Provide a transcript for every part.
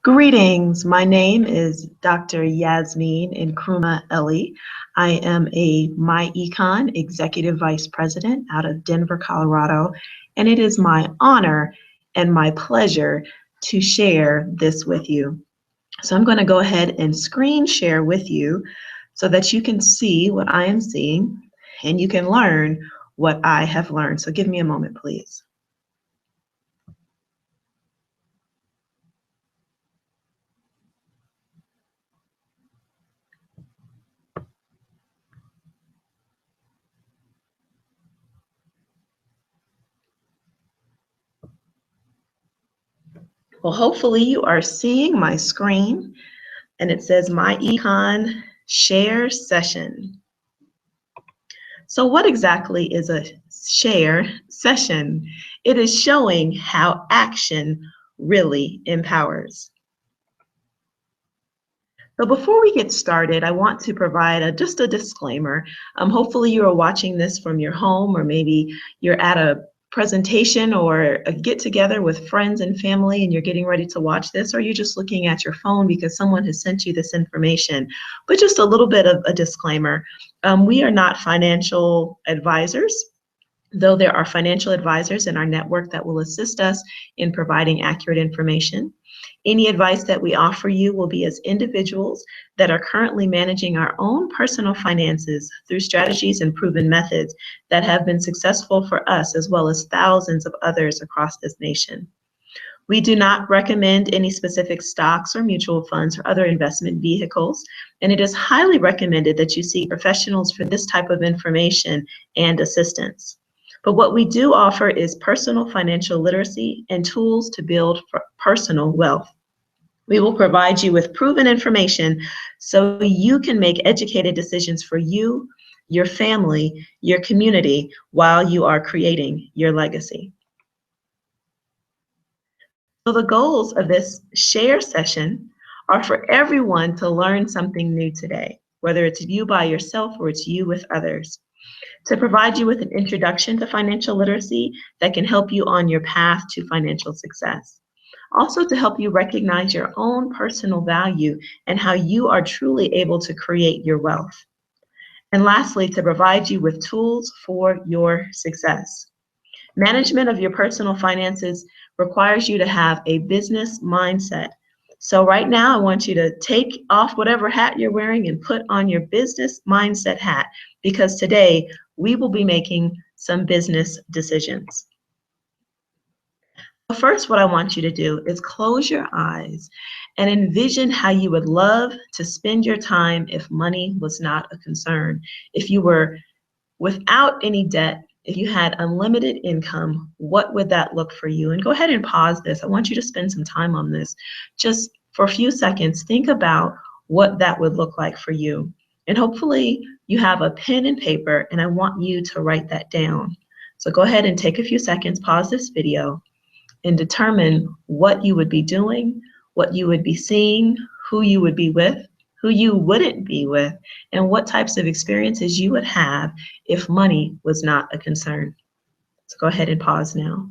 Greetings. My name is Dr. Yasmin Nkrumah Ellie. I am a myEcon Executive Vice President out of Denver, Colorado, and it is my honor and my pleasure to share this with you. So I'm going to go ahead and screen share with you so that you can see what I am seeing and you can learn what I have learned. So give me a moment, please. Well, hopefully you are seeing my screen and it says myEcon Share Session. So what exactly is a share session? It is showing how action really empowers. So before we get started, I want to provide just a disclaimer. Hopefully you are watching this from your home, or maybe you're at a presentation or a get-together with friends and family and you're getting ready to watch this, or you're just looking at your phone because someone has sent you this information. But just a little bit of a disclaimer. We are not financial advisors, though there are financial advisors in our network that will assist us in providing accurate information. Any advice that we offer you will be as individuals that are currently managing our own personal finances through strategies and proven methods that have been successful for us as well as thousands of others across this nation. We do not recommend any specific stocks or mutual funds or other investment vehicles, and it is highly recommended that you seek professionals for this type of information and assistance. But what we do offer is personal financial literacy and tools to build personal wealth. We will provide you with proven information so you can make educated decisions for you, your family, your community, while you are creating your legacy. So the goals of this share session are for everyone to learn something new today, whether it's you by yourself or it's you with others, to provide you with an introduction to financial literacy that can help you on your path to financial success. Also to help you recognize your own personal value and how you are truly able to create your wealth. And lastly, to provide you with tools for your success. Management of your personal finances requires you to have a business mindset. So right now, I want you to take off whatever hat you're wearing and put on your business mindset hat, because today we will be making some business decisions. First, what I want you to do is close your eyes and envision how you would love to spend your time if money was not a concern. If you were without any debt, if you had unlimited income, what would that look for you? And go ahead and pause this. I want you to spend some time on this. Just for a few seconds, think about what that would look like for you. And hopefully you have a pen and paper, and I want you to write that down. So go ahead and take a few seconds, pause this video, and determine what you would be doing, what you would be seeing, who you would be with, who you wouldn't be with, and what types of experiences you would have if money was not a concern. So go ahead and pause now.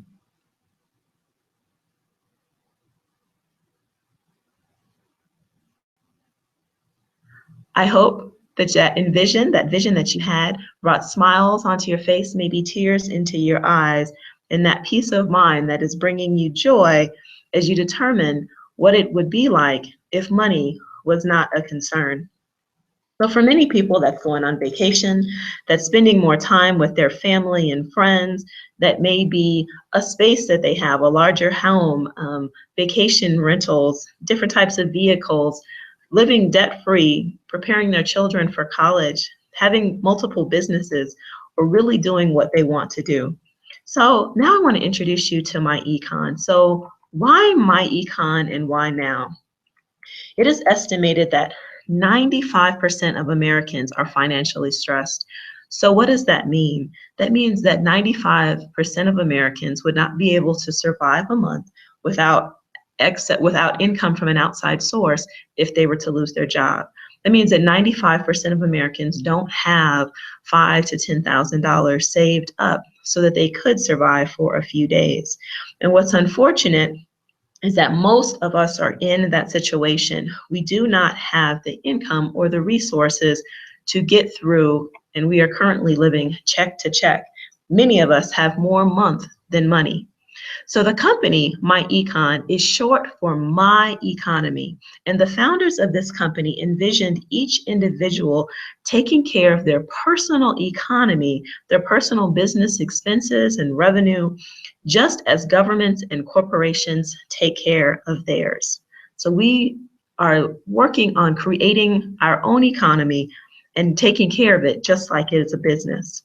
I hope that that vision that you had brought smiles onto your face, maybe tears into your eyes, and that peace of mind that is bringing you joy as you determine what it would be like if money was not a concern. So for many people, that's going on vacation, that's spending more time with their family and friends, that may be a space that they have, a larger home, vacation rentals, different types of vehicles, living debt-free, preparing their children for college, having multiple businesses, or really doing what they want to do. So now I want to introduce you to myEcon. So why myEcon and why now? It is estimated that 95% of Americans are financially stressed. So what does that mean? That means that 95% of Americans would not be able to survive a month without income from an outside source if they were to lose their job. That means that 95% of Americans don't have $5,000 to $10,000 saved up so that they could survive for a few days. And what's unfortunate is that most of us are in that situation. We do not have the income or the resources to get through, and we are currently living check to check. Many of us have more month than money. So the company, myEcon, is short for My Economy. And the founders of this company envisioned each individual taking care of their personal economy, their personal business expenses and revenue, just as governments and corporations take care of theirs. So we are working on creating our own economy and taking care of it just like it is a business.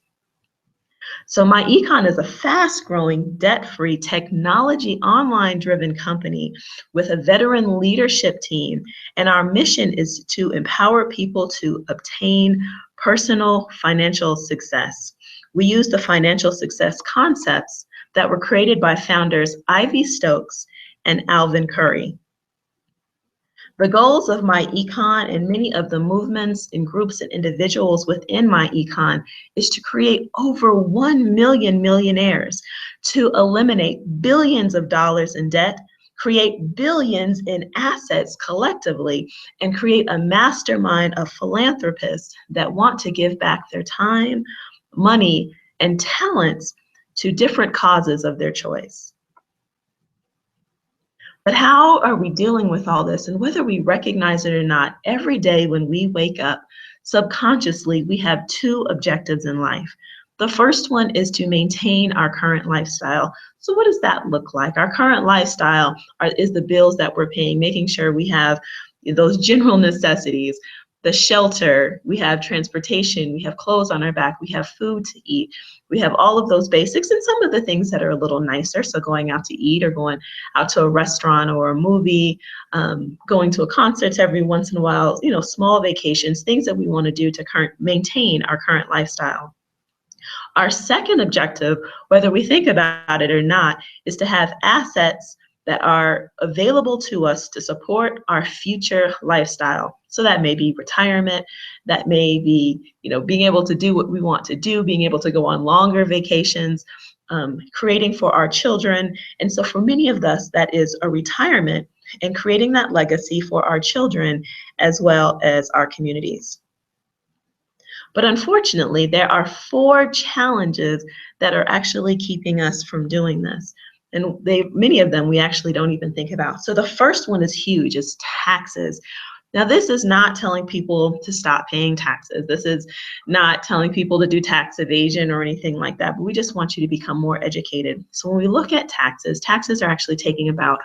So myEcon is a fast-growing, debt-free, technology online-driven company with a veteran leadership team, and our mission is to empower people to obtain personal financial success. We use the financial success concepts that were created by founders Ivy Stokes and Alvin Curry. The goals of myEcon and many of the movements and groups and individuals within myEcon is to create over 1 million millionaires, to eliminate billions of dollars in debt, create billions in assets collectively, and create a mastermind of philanthropists that want to give back their time, money, and talents to different causes of their choice. But how are we dealing with all this? And whether we recognize it or not, every day when we wake up, subconsciously, we have two objectives in life. The first one is to maintain our current lifestyle. So what does that look like? Our current lifestyle is the bills that we're paying, making sure we have those general necessities, the shelter, we have transportation, we have clothes on our back, we have food to eat. We have all of those basics and some of the things that are a little nicer. So going out to eat or going out to a restaurant or a movie, going to a concert every once in a while, small vacations, things that we want to do to maintain our current lifestyle. Our second objective, whether we think about it or not, is to have assets that are available to us to support our future lifestyle. So that may be retirement, that may be, being able to do what we want to do, being able to go on longer vacations, creating for our children. And so for many of us, that is a retirement and creating that legacy for our children as well as our communities. But unfortunately, there are 4 challenges that are actually keeping us from doing this. And many of them we actually don't even think about. So the first one is huge, is taxes. Now, this is not telling people to stop paying taxes. This is not telling people to do tax evasion or anything like that, but we just want you to become more educated. So when we look at taxes, taxes are actually taking about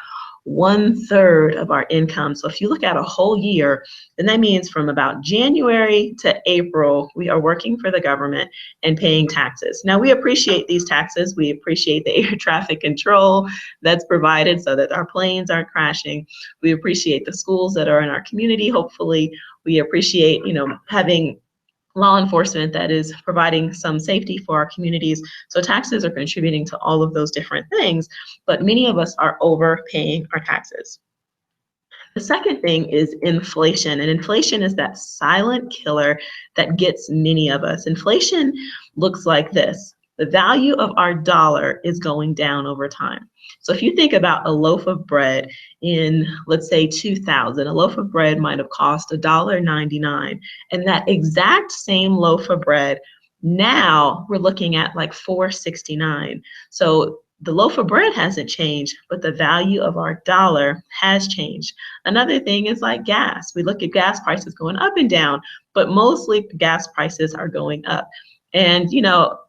1/3 of our income. So if you look at a whole year, then that means from about January to April, we are working for the government and paying taxes. Now, we appreciate these taxes. We appreciate the air traffic control that's provided so that our planes aren't crashing. We appreciate the schools that are in our community. Hopefully, we appreciate, having law enforcement that is providing some safety for our communities. So taxes are contributing to all of those different things, but many of us are overpaying our taxes. The second thing is inflation, and inflation is that silent killer that gets many of us. Inflation looks like this. The value of our dollar is going down over time. So if you think about a loaf of bread in, let's say, 2000, a loaf of bread might have cost $1.99. And that exact same loaf of bread, now we're looking at like $4.69. So the loaf of bread hasn't changed, but the value of our dollar has changed. Another thing is like gas. We look at gas prices going up and down, but mostly gas prices are going up. And,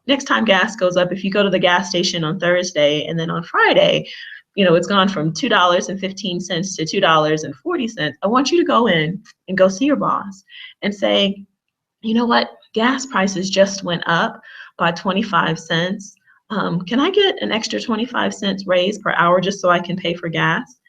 next time gas goes up, if you go to the gas station on Thursday and then on Friday, it's gone from $2.15 to $2.40. I want you to go in and go see your boss and say, you know what, gas prices just went up by 25 cents. Can I get an extra 25 cents raise per hour just so I can pay for gas?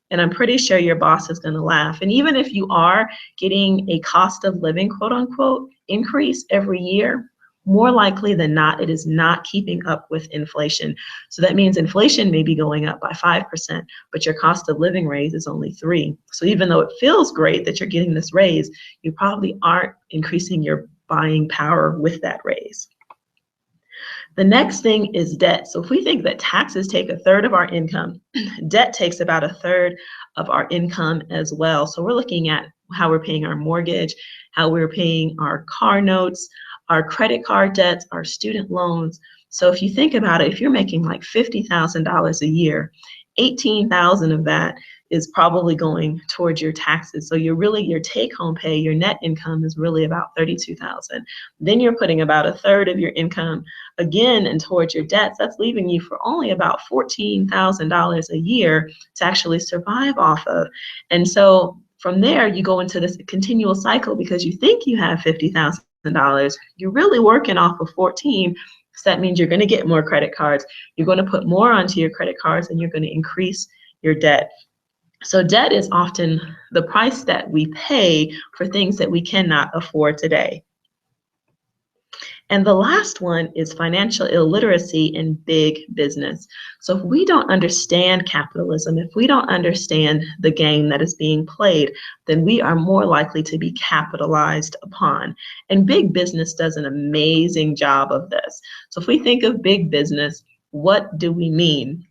And I'm pretty sure your boss is going to laugh. And even if you are getting a cost of living, quote unquote, increase every year, more likely than not, it is not keeping up with inflation. So that means inflation may be going up by 5%, but your cost of living raise is only 3%. So even though it feels great that you're getting this raise, you probably aren't increasing your buying power with that raise. The next thing is debt. So if we think that taxes take a third of our income, debt takes about a third of our income as well. So we're looking at how we're paying our mortgage, how we're paying our car notes, our credit card debts, our student loans. So if you think about it, if you're making like $50,000 a year, 18,000 of that is probably going towards your taxes. So your take-home pay, your net income is really about 32,000. Then you're putting about a third of your income again and towards your debts. That's leaving you for only about $14,000 a year to actually survive off of. And so from there, you go into this continual cycle because you think you have $50,000. You're really working off of 14. So that means you're going to get more credit cards. You're going to put more onto your credit cards and you're going to increase your debt. So debt is often the price that we pay for things that we cannot afford today. And the last one is financial illiteracy in big business. So if we don't understand capitalism, if we don't understand the game that is being played, then we are more likely to be capitalized upon. And big business does an amazing job of this. So if we think of big business, what do we mean?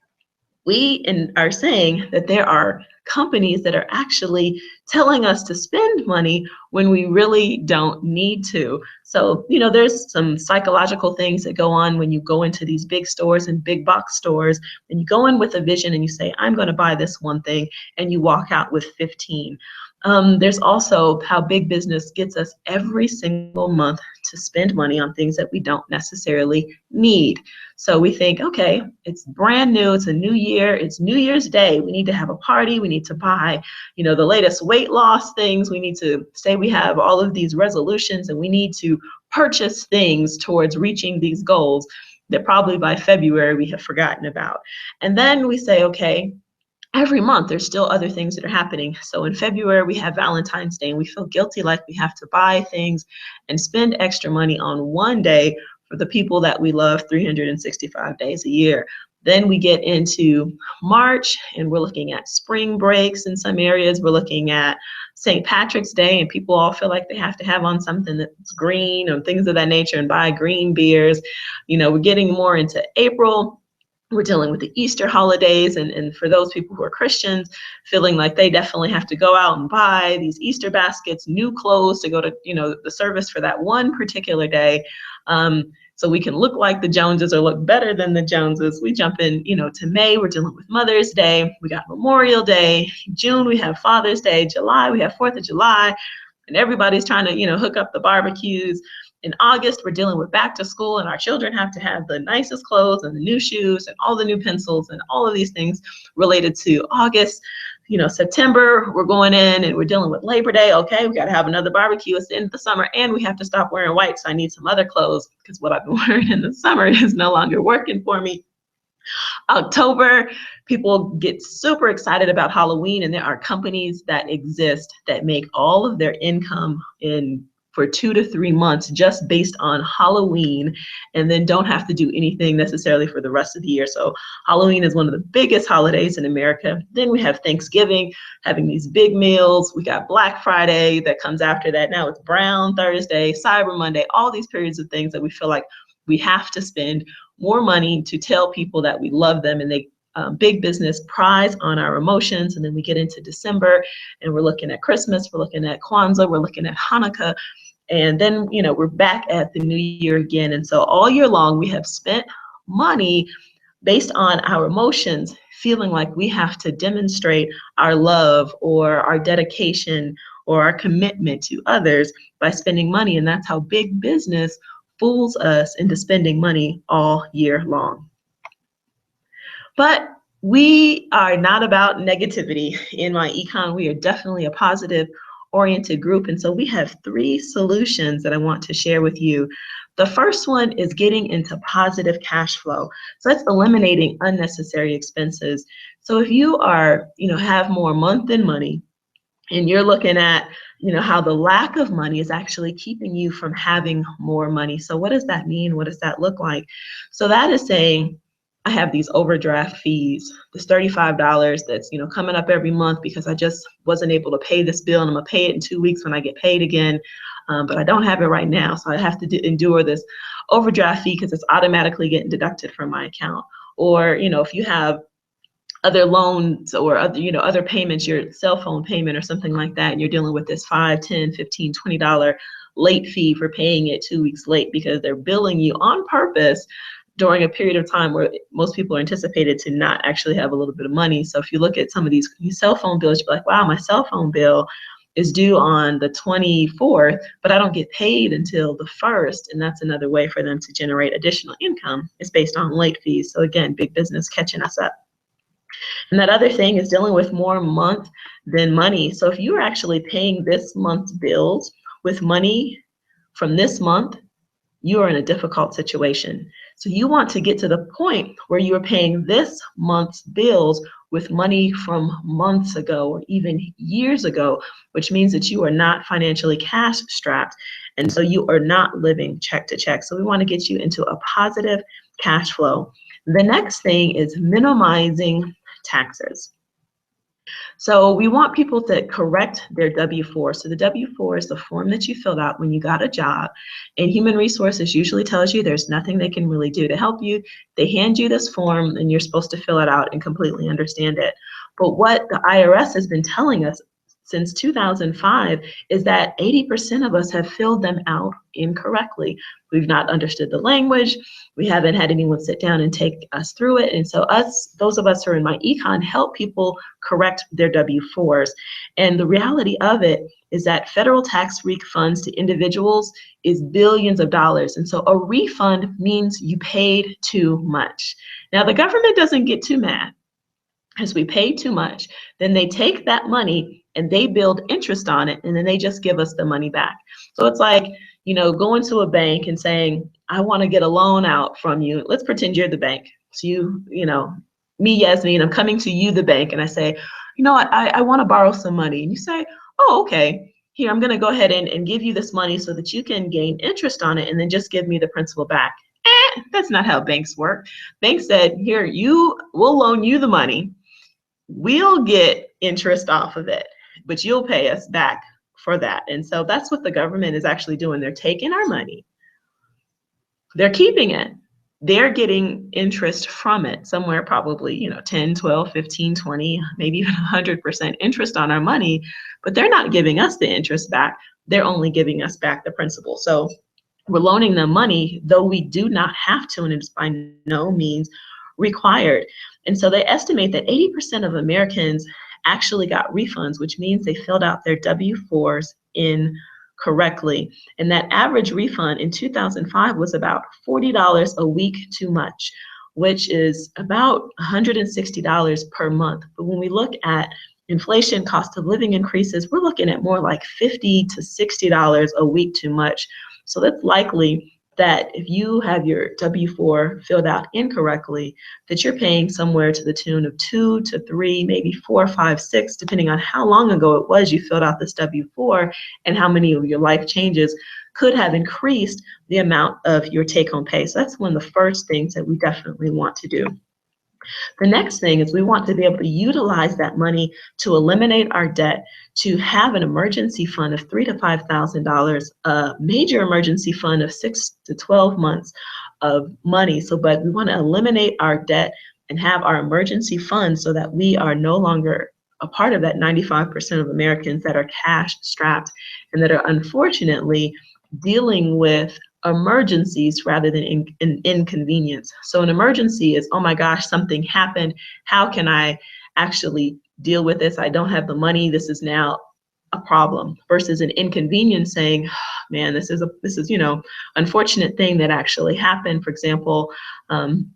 We are saying that there are companies that are actually telling us to spend money when we really don't need to. So, there's some psychological things that go on when you go into these big stores and big box stores, and you go in with a vision and you say, I'm going to buy this one thing, and you walk out with 15. There's also how big business gets us every single month to spend money on things that we don't necessarily need. So we think, okay, it's brand new, it's a new year, it's New Year's Day, we need to have a party, we need to buy, the latest weight loss things, we need to say we have all of these resolutions and we need to purchase things towards reaching these goals that probably by February we have forgotten about. And then we say, okay, every month there's still other things that are happening. So in February we have Valentine's Day and we feel guilty like we have to buy things and spend extra money on one day for the people that we love 365 days a year. Then we get into March and we're looking at spring breaks in some areas. We're looking at St. Patrick's Day and people all feel like they have to have on something that's green and things of that nature and buy green beers. We're getting more into April. We're dealing with the Easter holidays, and for those people who are Christians, feeling like they definitely have to go out and buy these Easter baskets, new clothes to go to, the service for that one particular day. So we can look like the Joneses or look better than the Joneses. We jump in, to May, we're dealing with Mother's Day. We got Memorial Day. June, we have Father's Day. July, we have 4th of July. And everybody's trying to, hook up the barbecues. In August, we're dealing with back to school and our children have to have the nicest clothes and the new shoes and all the new pencils and all of these things related to August. September, we're going in and we're dealing with Labor Day. Okay, we got to have another barbecue. It's the end of the summer and we have to stop wearing white. So I need some other clothes because what I've been wearing in the summer is no longer working for me. October, people get super excited about Halloween, and there are companies that exist that make all of their income for 2 to 3 months just based on Halloween, and then don't have to do anything necessarily for the rest of the year. So Halloween is one of the biggest holidays in America. Then we have Thanksgiving, having these big meals. We got Black Friday that comes after that. Now it's Brown Thursday, Cyber Monday, all these periods of things that we feel like we have to spend more money to tell people that we love them, and they big business prize on our emotions. And then we get into December and we're looking at Christmas, we're looking at Kwanzaa, we're looking at Hanukkah, and then we're back at the new year again. And so all year long we have spent money based on our emotions, feeling like we have to demonstrate our love or our dedication or our commitment to others by spending money. And that's how big business fools us into spending money all year long. But we are not about negativity in myEcon. We are definitely a positive oriented group. And so we have 3 solutions that I want to share with you. The first one is getting into positive cash flow. So that's eliminating unnecessary expenses. So if you are, have more month-end money, and you're looking at, how the lack of money is actually keeping you from having more money. So what does that mean? What does that look like? So that is saying, I have these overdraft fees, this $35 that's, coming up every month because I just wasn't able to pay this bill, and I'm gonna pay it in 2 weeks when I get paid again. but I don't have it right now. So I have to endure this overdraft fee because it's automatically getting deducted from my account. Or, if you have other loans or other payments, your cell phone payment or something like that, and you're dealing with this $5, $10, $15, $20 late fee for paying it 2 weeks late because they're billing you on purpose during a period of time where most people are anticipated to not actually have a little bit of money. So if you look at some of these cell phone bills, you're like, wow, my cell phone bill is due on the 24th, but I don't get paid until the 1st. And that's another way for them to generate additional income. It's based on late fees. So again, big business catching us up. And that other thing is dealing with more month than money. So if you're actually paying this month's bills with money from this month, you are in a difficult situation. So you want to get to the point where you are paying this month's bills with money from months ago or even years ago, which means that you are not financially cash strapped. And so you are not living check to check. So we want to get you into a positive cash flow. The next thing is minimizing taxes. So we want people to correct their W-4. So the W-4 is the form that you filled out when you got a job. And Human Resources usually tells you there's nothing they can really do to help you. They hand you this form and you're supposed to fill it out and completely understand it. But what the IRS has been telling us since 2005 is that 80% of us have filled them out incorrectly. We've not understood the language. We haven't had anyone sit down and take us through it. And so those of us who are in myEcon help people correct their W-4s. And the reality of it is that federal tax refunds to individuals is billions of dollars. And so a refund means you paid too much. Now the government doesn't get too mad. As we pay too much, then they take that money and they build interest on it, and then they just give us the money back. So it's like, going to a bank and saying, I want to get a loan out from you. Let's pretend you're the bank. So me, Yasmin, I'm coming to you, the bank, and I say, I want to borrow some money. And you say, oh, okay. Here, I'm going to go ahead and give you this money so that you can gain interest on it and then just give me the principal back. That's not how banks work. Banks said, here, we'll loan you the money. We'll get interest off of it, but you'll pay us back for that. And so that's what the government is actually doing. They're taking our money. They're keeping it. They're getting interest from it, somewhere probably, 10, 12, 15, 20, maybe even 100% interest on our money, but they're not giving us the interest back. They're only giving us back the principal. So we're loaning them money, though we do not have to, and it's by no means required. And so they estimate that 80% of Americans actually got refunds, which means they filled out their W-4s incorrectly. And that average refund in 2005 was about $40 a week too much, which is about $160 per month. But when we look at inflation, cost of living increases, we're looking at more like $50 to $60 a week too much. So that's likely that if you have your W-4 filled out incorrectly, that you're paying somewhere to the tune of 2 to 3, maybe 4, 5, 6, depending on how long ago it was you filled out this W-4 and how many of your life changes could have increased the amount of your take-home pay. So that's one of the first things that we definitely want to do. The next thing is we want to be able to utilize that money to eliminate our debt, to have an emergency fund of $3,000 to $5,000, a major emergency fund of 6 to 12 months of money. But we want to eliminate our debt and have our emergency fund so that we are no longer a part of that 95% of Americans that are cash strapped and that are unfortunately dealing with emergencies rather than an inconvenience. So an emergency is, oh my gosh, something happened. How can I actually deal with this? I don't have the money. This is now a problem. Versus an inconvenience saying, oh, man, this is unfortunate thing that actually happened. For example, one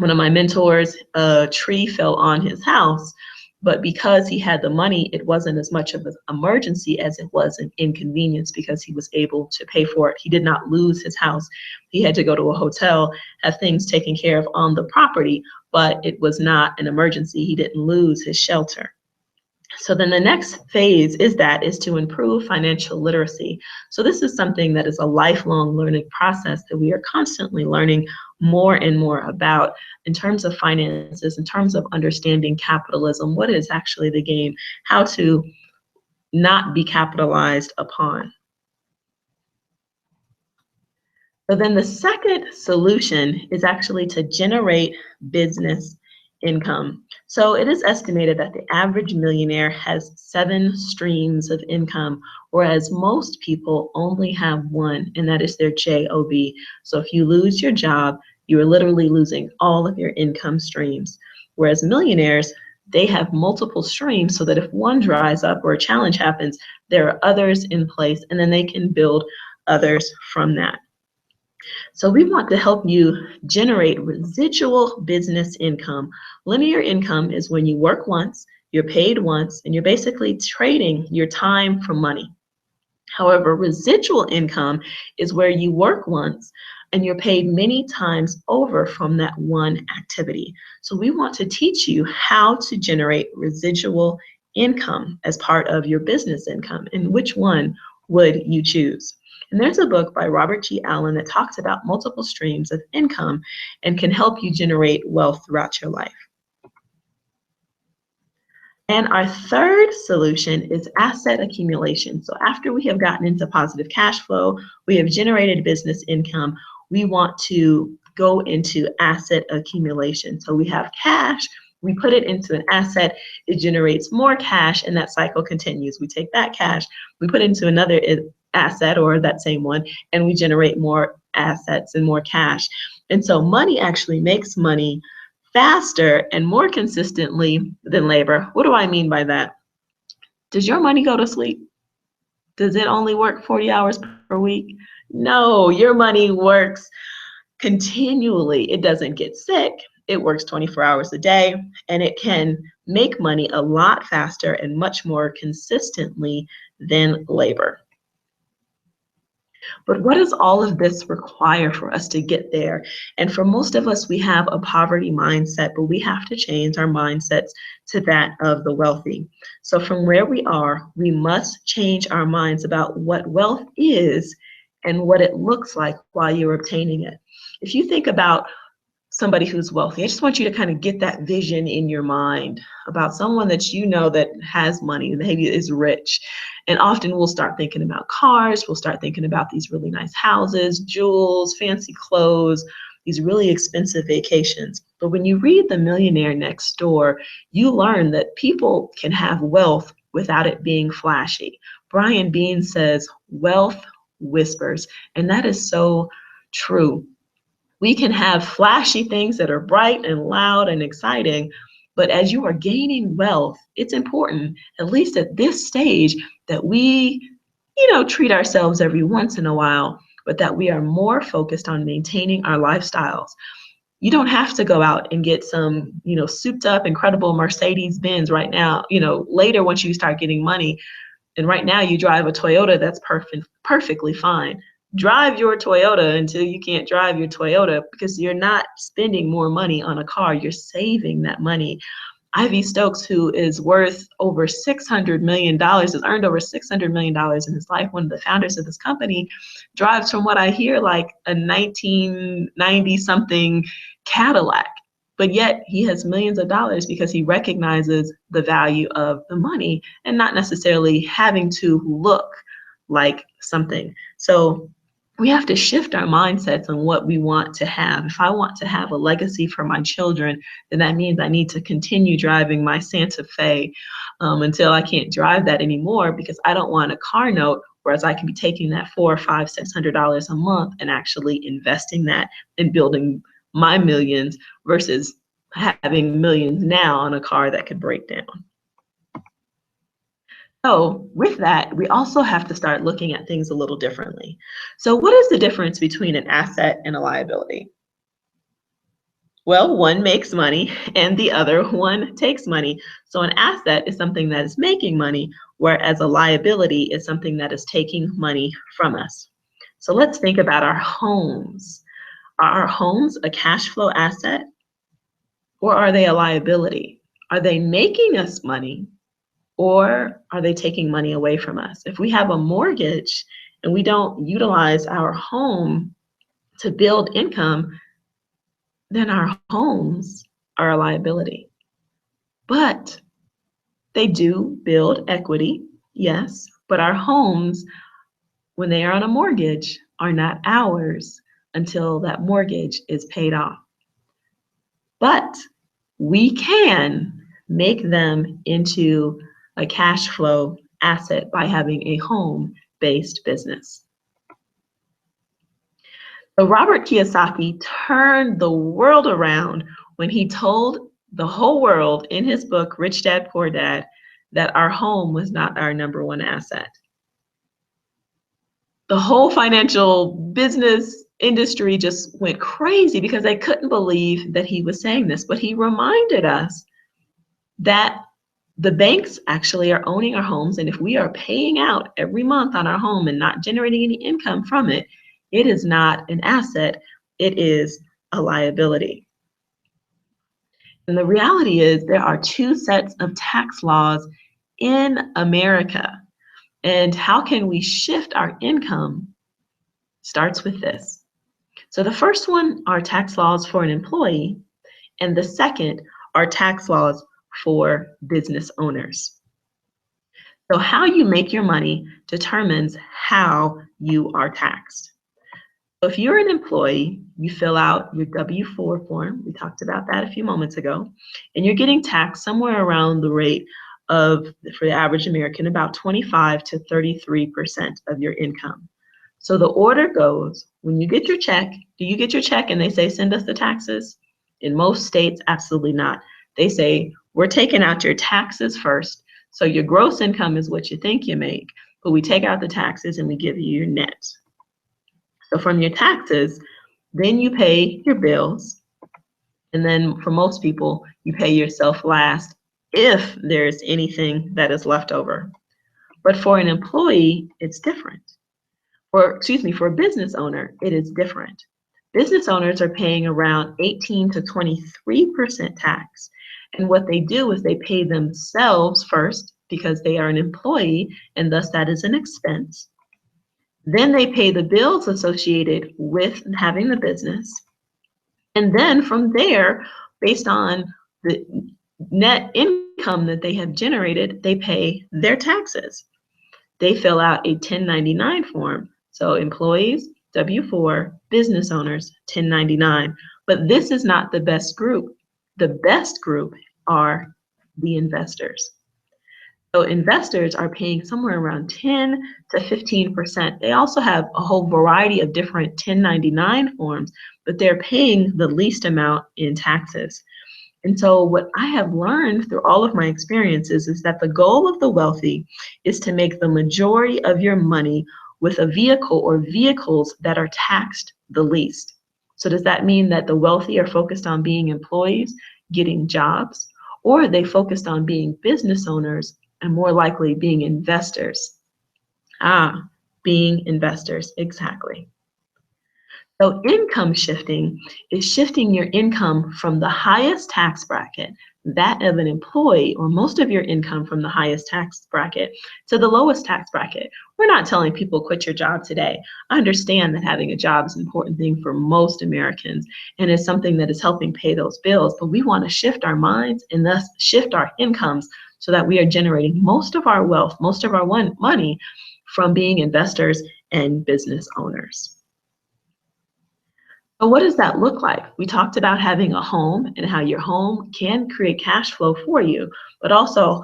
of my mentors, a tree fell on his house. But because he had the money, it wasn't as much of an emergency as it was an inconvenience because he was able to pay for it. He did not lose his house. He had to go to a hotel, have things taken care of on the property, but it was not an emergency. He didn't lose his shelter. So then the next phase is to improve financial literacy. So this is something that is a lifelong learning process that we are constantly learning more and more about in terms of finances, in terms of understanding capitalism, what is actually the game, how to not be capitalized upon. So then the second solution is actually to generate business income. So it is estimated that the average millionaire has 7 streams of income, whereas most people only have one, and that is their job. So if you lose your job, you are literally losing all of your income streams. Whereas millionaires, they have multiple streams so that if one dries up or a challenge happens, there are others in place, and then they can build others from that. So we want to help you generate residual business income. Linear income is when you work once, you're paid once, and you're basically trading your time for money. However, residual income is where you work once and you're paid many times over from that one activity. So we want to teach you how to generate residual income as part of your business income, and which one would you choose? And there's a book by Robert G. Allen that talks about multiple streams of income and can help you generate wealth throughout your life. And our third solution is asset accumulation. So after we have gotten into positive cash flow, we have generated business income, we want to go into asset accumulation. So we have cash, we put it into an asset, it generates more cash, and that cycle continues. We take that cash, we put it into another asset or that same one, and we generate more assets and more cash. And so money actually makes money faster and more consistently than labor. What do I mean by that? Does your money go to sleep? Does it only work 40 hours per week? No, your money works continually. It doesn't get sick. It works 24 hours a day, and it can make money a lot faster and much more consistently than labor. But what does all of this require for us to get there? And for most of us, we have a poverty mindset, but we have to change our mindsets to that of the wealthy. So from where we are, we must change our minds about what wealth is and what it looks like while you're obtaining it. If you think about somebody who's wealthy, I just want you to kind of get that vision in your mind about someone that you know that has money, maybe is rich. And often we'll start thinking about cars, we'll start thinking about these really nice houses, jewels, fancy clothes, these really expensive vacations. But when you read The Millionaire Next Door, you learn that people can have wealth without it being flashy. Brian Bean says, wealth whispers, and that is so true. We can have flashy things that are bright and loud and exciting, but as you are gaining wealth, it's important, at least at this stage, that we, treat ourselves every once in a while, but that we are more focused on maintaining our lifestyles. You don't have to go out and get some, souped up, incredible Mercedes Benz right now. Later, once you start getting money, and right now you drive a Toyota, that's perfectly fine. Drive your Toyota until you can't drive your Toyota, because you're not spending more money on a car, you're saving that money. Ivy Stokes, who is worth over $600 million, has earned over $600 million in his life, one of the founders of this company, drives, from what I hear, like a 1990-something Cadillac. But yet he has millions of dollars because he recognizes the value of the money and not necessarily having to look like something. So we have to shift our mindsets on what we want to have. If I want to have a legacy for my children, then that means I need to continue driving my Santa Fe until I can't drive that anymore, because I don't want a car note, whereas I can be taking that $400, $500, $600 a month and actually investing that in building my millions versus having millions now on a car that could break down. So with that, we also have to start looking at things a little differently. So what is the difference between an asset and a liability? Well, one makes money and the other one takes money. So an asset is something that is making money, whereas a liability is something that is taking money from us. So let's think about our homes. Are our homes a cash flow asset, or are they a liability? Are they making us money, or are they taking money away from us? If we have a mortgage and we don't utilize our home to build income, then our homes are a liability. But they do build equity, yes, but our homes, when they are on a mortgage, are not ours. until that mortgage is paid off. But we can make them into a cash flow asset by having a home-based business. So Robert Kiyosaki turned the world around when he told the whole world in his book, Rich Dad, Poor Dad, that our home was not our number one asset. The whole financial business industry just went crazy because they couldn't believe that he was saying this. But he reminded us that the banks actually are owning our homes, and if we are paying out every month on our home and not generating any income from it, it is not an asset, it is a liability. And the reality is there are two sets of tax laws in America. And how can we shift our income starts with this. So the first one are tax laws for an employee, and the second are tax laws for business owners. So how you make your money determines how you are taxed. So if you're an employee, you fill out your W-4 form. We talked about that a few moments ago, and you're getting taxed somewhere around the rate of, for the average American, about 25 to 33% of your income. So the order goes, when you get your check, do you get your check and they say, send us the taxes? In most states, absolutely not. They say, we're taking out your taxes first. So your gross income is what you think you make, but we take out the taxes and we give you your net. So from your taxes, then you pay your bills. And then for most people, you pay yourself last if there's anything that is left over. But for an employee, it's different. For a business owner, it is different. Business owners are paying around 18 to 23% tax. And what they do is they pay themselves first because they are an employee, and thus that is an expense. Then they pay the bills associated with having the business. And then from there, based on the net income that they have generated, they pay their taxes. They fill out a 1099 form. So employees, W-4, business owners, 1099. But this is not the best group. The best group are the investors. So investors are paying somewhere around 10 to 15%. They also have a whole variety of different 1099 forms, but they're paying the least amount in taxes. And so what I have learned through all of my experiences is that the goal of the wealthy is to make the majority of your money with a vehicle or vehicles that are taxed the least. So does that mean that the wealthy are focused on being employees, getting jobs, or are they focused on being business owners and more likely being investors? Being investors, exactly. So income shifting is shifting your income from the highest tax bracket, that of an employee, or most of your income from the highest tax bracket to the lowest tax bracket. We're not telling people quit your job today. I understand that having a job is an important thing for most Americans and is something that is helping pay those bills, but we want to shift our minds and thus shift our incomes so that we are generating most of our wealth, most of our money from being investors and business owners. So what does that look like? We talked about having a home and how your home can create cash flow for you, but also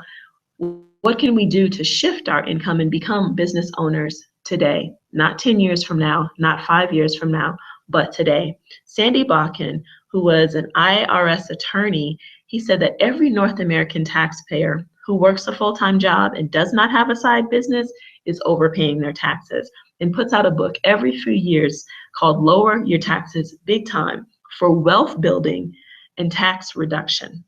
what can we do to shift our income and become business owners today? Not 10 years from now, not 5 years from now, but today. Sandy Bakken, who was an IRS attorney, he said that every North American taxpayer who works a full-time job and does not have a side business is overpaying their taxes, and puts out a book every few years called Lower Your Taxes Big Time for wealth building and tax reduction.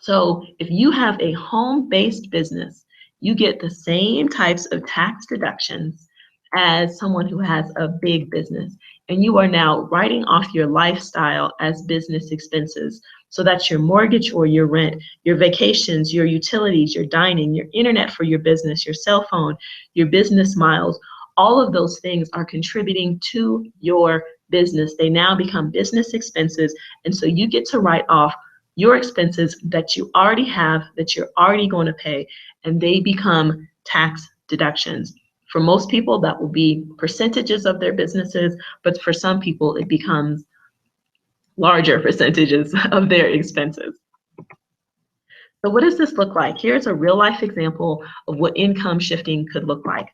So if you have a home-based business, you get the same types of tax deductions as someone who has a big business. And you are now writing off your lifestyle as business expenses. So that's your mortgage or your rent, your vacations, your utilities, your dining, your internet for your business, your cell phone, your business miles. All of those things are contributing to your business. They now become business expenses. And so you get to write off your expenses that you already have, that you're already going to pay, and they become tax deductions For most people, that will be percentages of their businesses, but for some people, it becomes larger percentages of their expenses. So what does this look like? Here's a real life example of what income shifting could look like.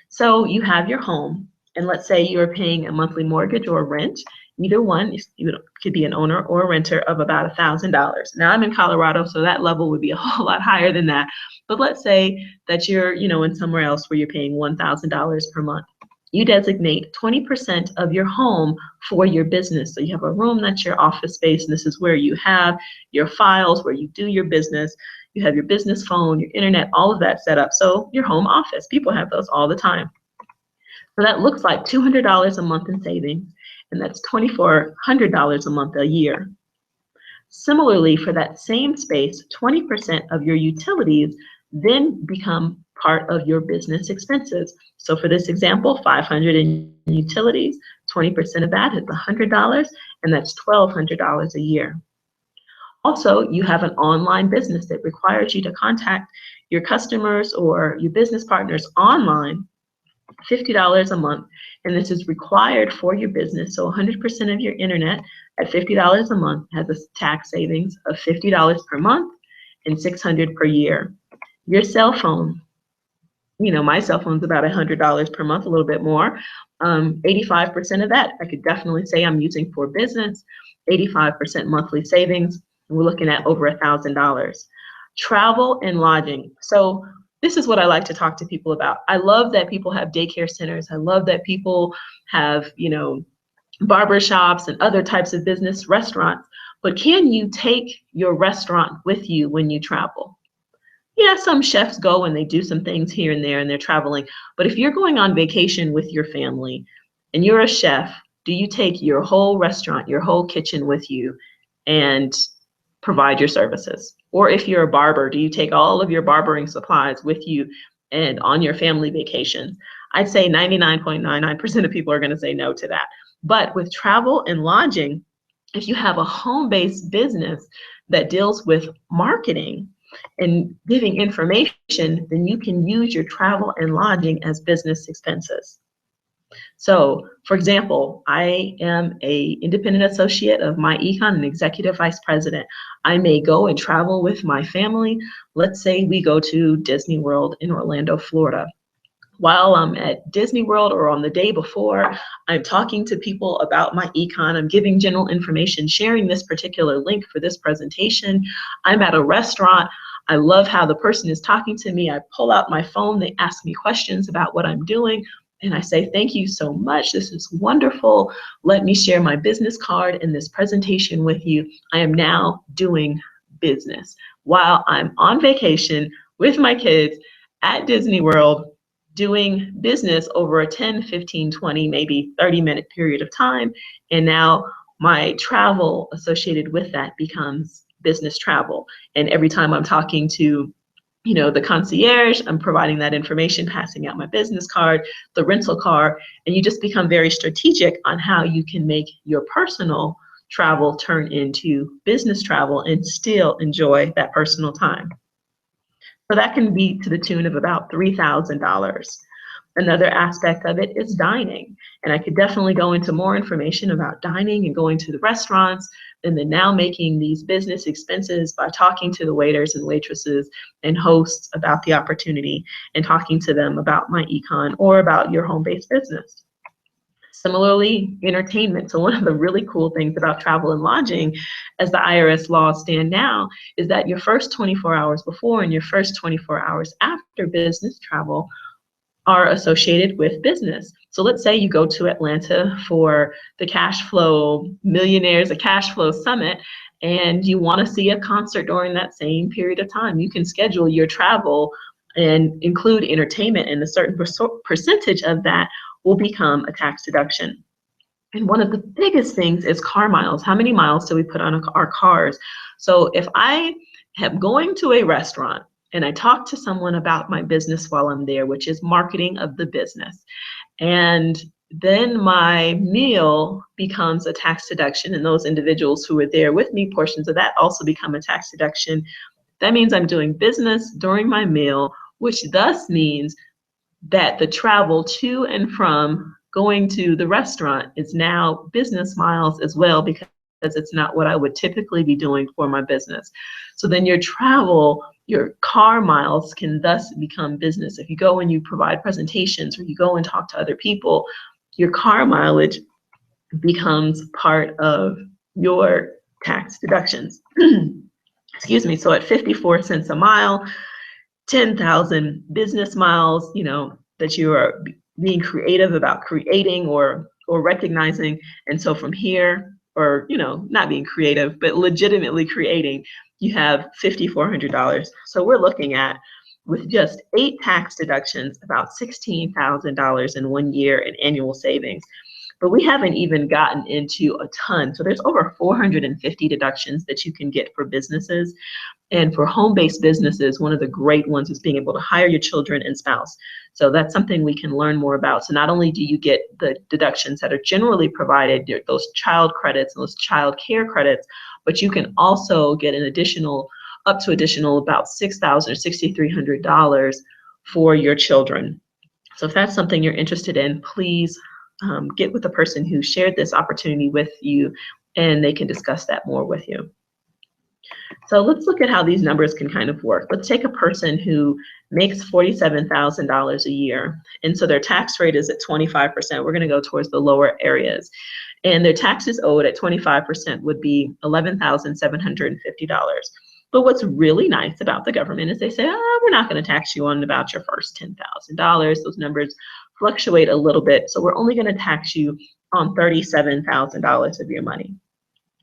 So you have your home, and let's say you're paying a monthly mortgage or rent. Either one, you could be an owner or a renter of about $1,000. Now I'm in Colorado, so that level would be a whole lot higher than that. But let's say that you're, in somewhere else where you're paying $1,000 per month. You designate 20% of your home for your business. So you have a room that's your office space, and this is where you have your files, where you do your business. You have your business phone, your internet, all of that set up. So your home office, people have those all the time. So that looks like $200 a month in savings, and that's $2,400 a month a year. Similarly, for that same space, 20% of your utilities then become part of your business expenses. So for this example, $500 in utilities, 20% of that is $100, and that's $1,200 a year. Also, you have an online business that requires you to contact your customers or your business partners online, $50 a month, and this is required for your business. So 100% of your internet at $50 a month has a tax savings of $50 per month and $600 per year. Your cell phone, my cell phone's about $100 per month, a little bit more. 85% of that, I could definitely say I'm using for business. 85% monthly savings. We're looking at over $1,000. Travel and lodging. So this is what I like to talk to people about. I love that people have daycare centers. I love that people have, barber shops and other types of business, restaurants. But can you take your restaurant with you when you travel? Yeah, some chefs go and they do some things here and there and they're traveling. But if you're going on vacation with your family and you're a chef, do you take your whole restaurant, your whole kitchen with you and provide your services? Or if you're a barber, do you take all of your barbering supplies with you and on your family vacations? I'd say 99.99% of people are going to say no to that. But with travel and lodging, if you have a home-based business that deals with marketing and giving information, then you can use your travel and lodging as business expenses. So, for example, I am an independent associate of myEcon and executive vice president. I may go and travel with my family. Let's say we go to Disney World in Orlando, Florida. While I'm at Disney World or on the day before, I'm talking to people about myEcon. I'm giving general information, sharing this particular link for this presentation. I'm at a restaurant. I love how the person is talking to me. I pull out my phone. They ask me questions about what I'm doing. And I say, thank you so much. This is wonderful. Let me share my business card in this presentation with you. I am now doing business while I'm on vacation with my kids at Disney World, doing business over a 10, 15, 20, maybe 30-minute period of time. And now my travel associated with that becomes business travel. And every time I'm talking to the concierge, I'm providing that information, passing out my business card, the rental car, and you just become very strategic on how you can make your personal travel turn into business travel and still enjoy that personal time. So that can be to the tune of about $3,000. Another aspect of it is dining. And I could definitely go into more information about dining and going to the restaurants, and then now making these business expenses by talking to the waiters and waitresses and hosts about the opportunity and talking to them about myEcon or about your home-based business. Similarly, entertainment. So one of the really cool things about travel and lodging, as the IRS laws stand now, is that your first 24 hours before and your first 24 hours after business travel are associated with business. So let's say you go to Atlanta for the Cashflow Millionaires, a Cashflow Summit, and you want to see a concert during that same period of time. You can schedule your travel and include entertainment, and a certain percentage of that will become a tax deduction. And one of the biggest things is car miles. How many miles do we put on our cars? So if I am going to a restaurant and I talk to someone about my business while I'm there, which is marketing of the business, and then my meal becomes a tax deduction, and those individuals who are there with me, portions of that also become a tax deduction. That means I'm doing business during my meal, which thus means that the travel to and from going to the restaurant is now business miles as well, because it's not what I would typically be doing for my business. So then your travel, your car miles can thus become business. If you go and you provide presentations or you go and talk to other people, your car mileage becomes part of your tax deductions. Excuse me. So at 54 cents a mile, 10,000 business miles, that you are being creative about creating or recognizing. And so from here, or, not being creative, but legitimately creating, you have $5,400. So we're looking at, with just 8 tax deductions, about $16,000 in 1 year in annual savings. But we haven't even gotten into a ton. So there's over 450 deductions that you can get for businesses. And for home-based businesses, one of the great ones is being able to hire your children and spouse. So that's something we can learn more about. So not only do you get the deductions that are generally provided, those child credits and those child care credits, but you can also get up to additional about $6,000 or $6,300 for your children. So if that's something you're interested in, please get with the person who shared this opportunity with you, and they can discuss that more with you. So let's look at how these numbers can kind of work. Let's take a person who makes $47,000 a year, and so their tax rate is at 25%. We're going to go towards the lower areas. And their taxes owed at 25% would be $11,750. But what's really nice about the government is they say, we're not going to tax you on about your first $10,000. Those numbers fluctuate a little bit, so we're only going to tax you on $37,000 of your money.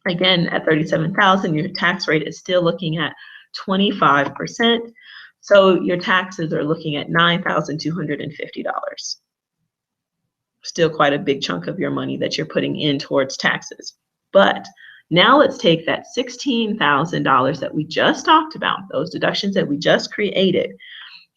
Again, at $37,000, your tax rate is still looking at 25%. So your taxes are looking at $9,250. Still quite a big chunk of your money that you're putting in towards taxes. But now let's take that $16,000 that we just talked about, those deductions that we just created.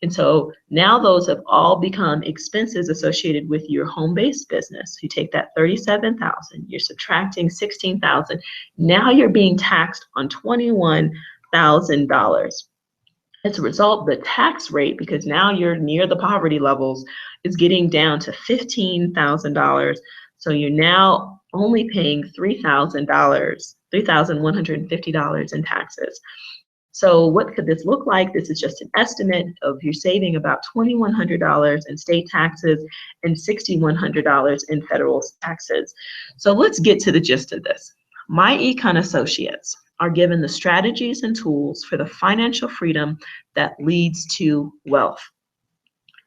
And so now those have all become expenses associated with your home-based business. You take that $37,000, you're subtracting $16,000. Now you're being taxed on $21,000. As a result, the tax rate, because now you're near the poverty levels, is getting down to $15,000. So you're now only paying $3,150 in taxes. So what could this look like? This is just an estimate of you saving about $2,100 in state taxes and $6,100 in federal taxes. So let's get to the gist of this. myEcon associates are given the strategies and tools for the financial freedom that leads to wealth.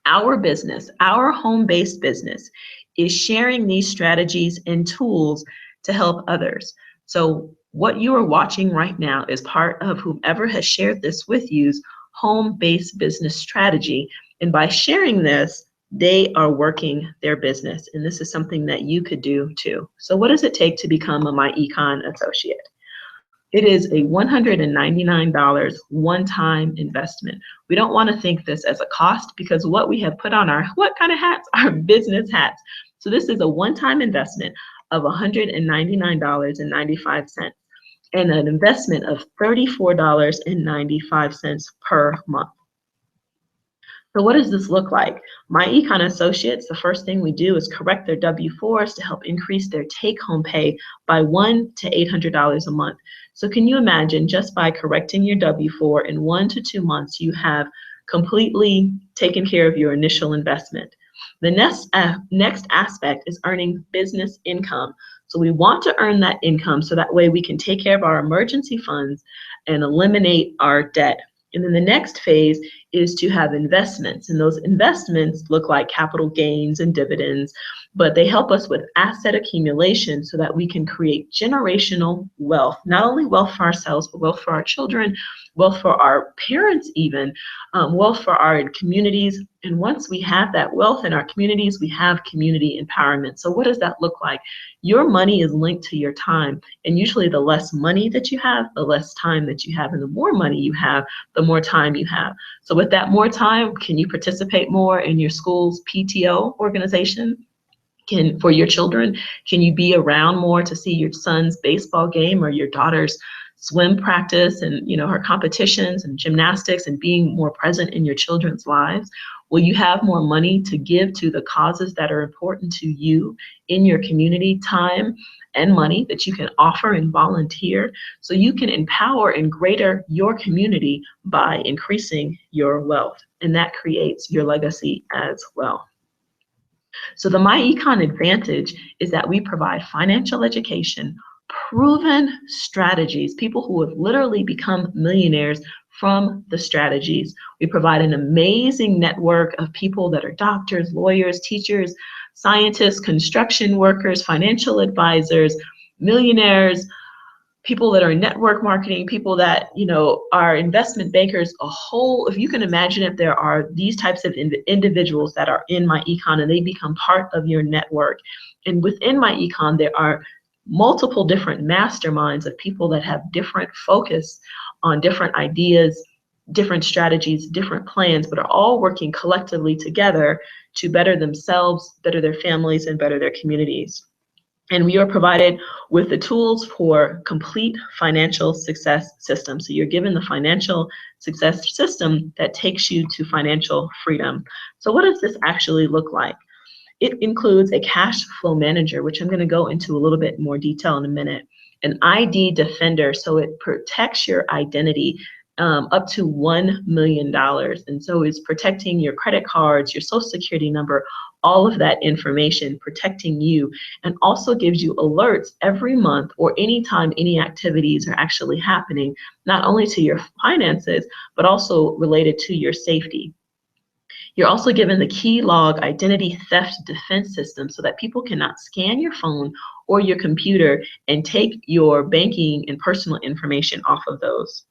Our business, our home-based business, is sharing these strategies and tools to help others. So what you are watching right now is part of whomever has shared this with you's home-based business strategy. And by sharing this, they are working their business. And this is something that you could do too. So what does it take to become a myEcon associate? It is a $199 one-time investment. We don't want to think this as a cost, because what we have put on what kind of hats? Our business hats. So this is a one-time investment of $199.95 and an investment of $34.95 per month. So what does this look like? myEcon associates, the first thing we do is correct their W-4s to help increase their take-home pay by $100 to $800 a month. So can you imagine, just by correcting your W-4 in 1 to 2 months, you have completely taken care of your initial investment. The next aspect is earning business income. So we want to earn that income so that way we can take care of our emergency funds and eliminate our debt. And then the next phase is to have investments. And those investments look like capital gains and dividends, but they help us with asset accumulation so that we can create generational wealth, not only wealth for ourselves, but wealth for our children, wealth for our parents even, wealth for our communities. And once we have that wealth in our communities, we have community empowerment. So what does that look like? Your money is linked to your time. And usually the less money that you have, the less time that you have. And the more money you have, the more time you have. So with that more time, can you participate more in your school's PTO organization? For your children, can you be around more to see your son's baseball game or your daughter's swim practice and her competitions and gymnastics, and being more present in your children's lives? Will you have more money to give to the causes that are important to you in your community, time and money that you can offer and volunteer, so you can empower and greater your community by increasing your wealth? And that creates your legacy as well. So the myEcon advantage is that we provide financial education, proven strategies, people who have literally become millionaires from the strategies. We provide an amazing network of people that are doctors, lawyers, teachers, scientists, construction workers, financial advisors, millionaires, people that are in network marketing, people that, you know, are investment bankers, a whole, if you can imagine, if there are these types of individuals that are in myEcon and they become part of your network. And within myEcon, there are multiple different masterminds of people that have different focus on different ideas, different strategies, different plans, but are all working collectively together to better themselves, better their families, and better their communities. And we are provided with the tools for complete financial success system. So you're given the financial success system that takes you to financial freedom. So what does this actually look like? It includes a cash flow manager, which I'm going to go into a little bit more detail in a minute, an ID defender, so it protects your identity up to $1 million. And so it's protecting your credit cards, your social security number, all of that information, protecting you, and also gives you alerts every month or anytime any activities are actually happening, not only to your finances, but also related to your safety. You're also given the key log identity theft defense system so that people cannot scan your phone or your computer and take your banking and personal information off of those.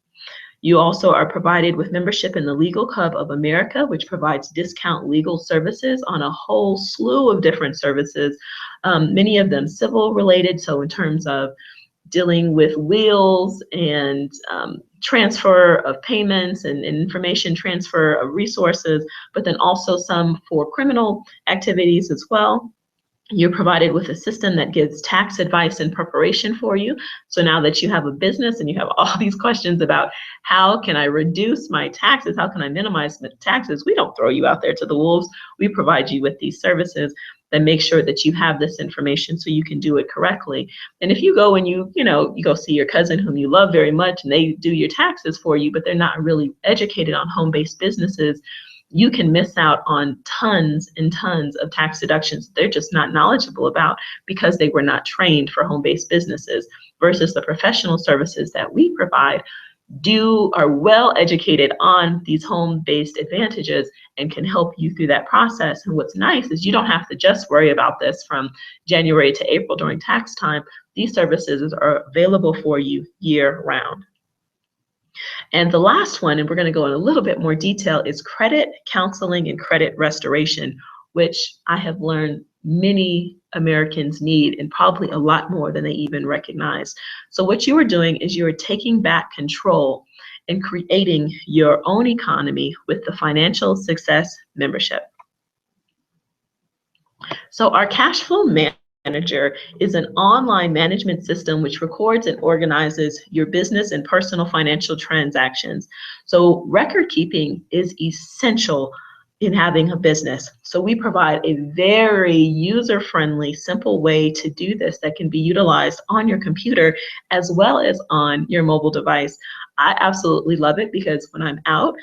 You also are provided with membership in the Legal Club of America, which provides discount legal services on a whole slew of different services, many of them civil related, so in terms of dealing with wills and transfer of payments and information transfer of resources, but then also some for criminal activities as well. You're provided with a system that gives tax advice and preparation for you. So now that you have a business and you have all these questions about how can I reduce my taxes, how can I minimize my taxes, we don't throw you out there to the wolves. We provide you with these services that make sure that you have this information so you can do it correctly. And if you go and you go see your cousin whom you love very much and they do your taxes for you, but they're not really educated on home-based businesses, you can miss out on tons and tons of tax deductions they're just not knowledgeable about because they were not trained for home-based businesses, versus the professional services that we provide are well educated on these home-based advantages and can help you through that process. And what's nice is you don't have to just worry about this from January to April during tax time. These services are available for you year-round. And the last one, and we're going to go in a little bit more detail, is credit counseling and credit restoration, which I have learned many Americans need, and probably a lot more than they even recognize. So what you are doing is you are taking back control and creating your own economy with the Financial Success membership. So our cash flow manager is an online management system which records and organizes your business and personal financial transactions. So record keeping is essential in having a business. So we provide a very user-friendly, simple way to do this that can be utilized on your computer as well as on your mobile device. I absolutely love it because when I'm out,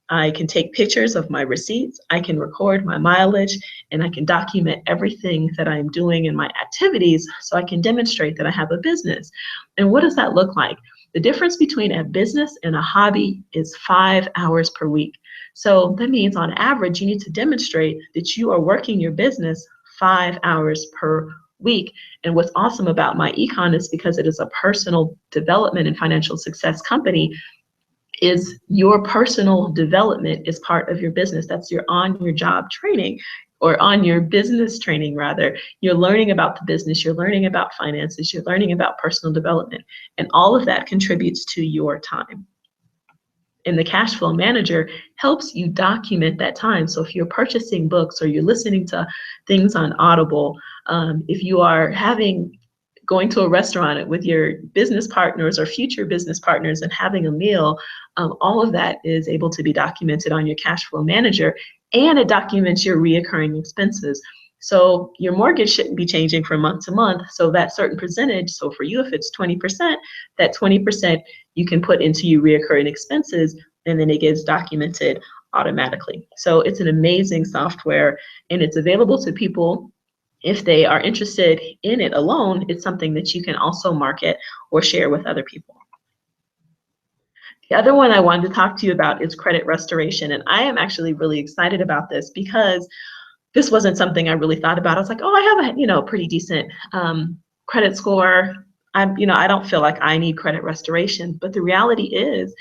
I can take pictures of my receipts, I can record my mileage, and I can document everything that I'm doing in my activities so I can demonstrate that I have a business. And what does that look like? The difference between a business and a hobby is 5 hours per week. So that means on average, you need to demonstrate that you are working your business 5 hours per week. And what's awesome about myEcon is because it is a personal development and financial success company, is your personal development is part of your business. That's your on-your-job training, or on your business training rather. You're learning about the business, you're learning about finances, you're learning about personal development, and all of that contributes to your time. And the cash flow manager helps you document that time. So if you're purchasing books or you're listening to things on Audible, if you are going to a restaurant with your business partners or future business partners and having a meal, all of that is able to be documented on your cash flow manager, and it documents your reoccurring expenses. So your mortgage shouldn't be changing from month to month. So that certain percentage, so for you, if it's 20%, that 20% you can put into your reoccurring expenses, and then it gets documented automatically. So it's an amazing software, and it's available to people. If they are interested in it alone, it's something that you can also market or share with other people. The other one I wanted to talk to you about is credit restoration. And I am actually really excited about this because this wasn't something I really thought about. I was like, oh, I have a pretty decent credit score. I don't feel like I need credit restoration. But the reality is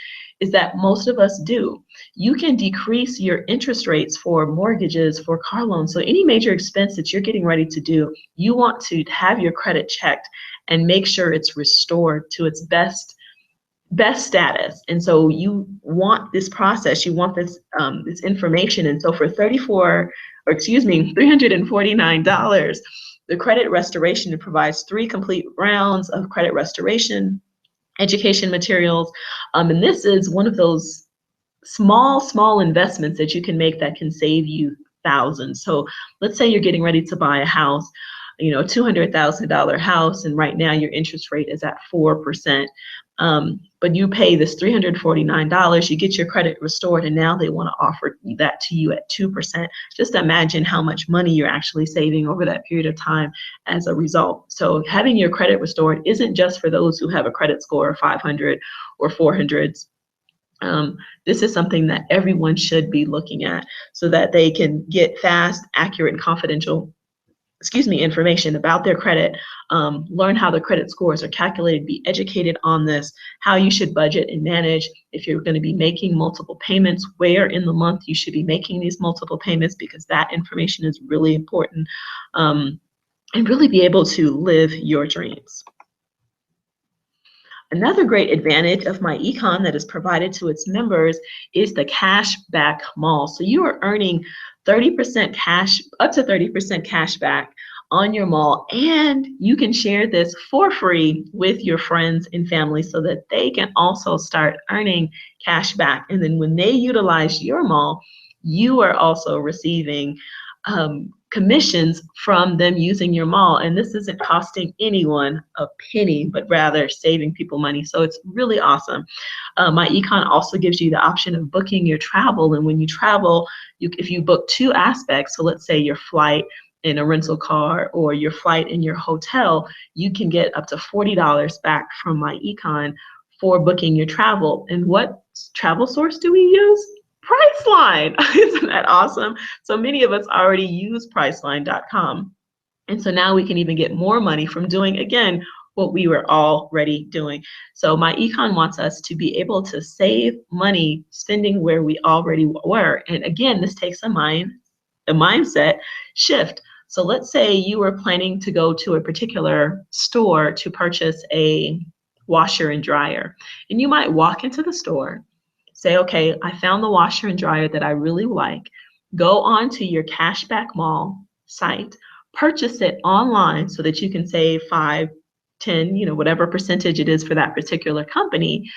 that most of us do. You can decrease your interest rates for mortgages, for car loans. So any major expense that you're getting ready to do, you want to have your credit checked and make sure it's restored to its best status. And so you want this process, you want this information. And so for $349, the credit restoration, it provides 3 complete rounds of credit restoration, education materials. And this is one of those small investments that you can make that can save you thousands. So let's say you're getting ready to buy a house, $200,000 house, and right now your interest rate is at 4%. But you pay this $349, you get your credit restored, and now they want to offer that to you at 2%. Just imagine how much money you're actually saving over that period of time as a result. So having your credit restored isn't just for those who have a credit score of 500 or 400s. This is something that everyone should be looking at so that they can get fast, accurate, and confidential information about their credit, learn how the credit scores are calculated, be educated on this, how you should budget and manage. If you're going to be making multiple payments, where in the month you should be making these multiple payments, because that information is really important, and really be able to live your dreams. Another great advantage of myEcon that is provided to its members is the cashback mall. So you are earning 30% cash, up to 30% cash back on your mall, and you can share this for free with your friends and family so that they can also start earning cash back. And then when they utilize your mall, you are also receiving commissions from them using your mall, and this isn't costing anyone a penny, but rather saving people money. So it's really awesome. myEcon also gives you the option of booking your travel, and when you travel, if you book 2 aspects, so let's say your flight in a rental car or your flight in your hotel, you can get up to $40 back from myEcon for booking your travel. And what travel source do we use? Priceline. Isn't that awesome? So many of us already use Priceline.com. And so now we can even get more money from doing, again, what we were already doing. So myEcon wants us to be able to save money spending where we already were. And again, this takes a mindset shift. So let's say you were planning to go to a particular store to purchase a washer and dryer. And you might walk into the store, say, okay, I found the washer and dryer that I really like. Go on to your Cashback Mall site, purchase it online so that you can save 5, 10, whatever percentage it is for that particular company.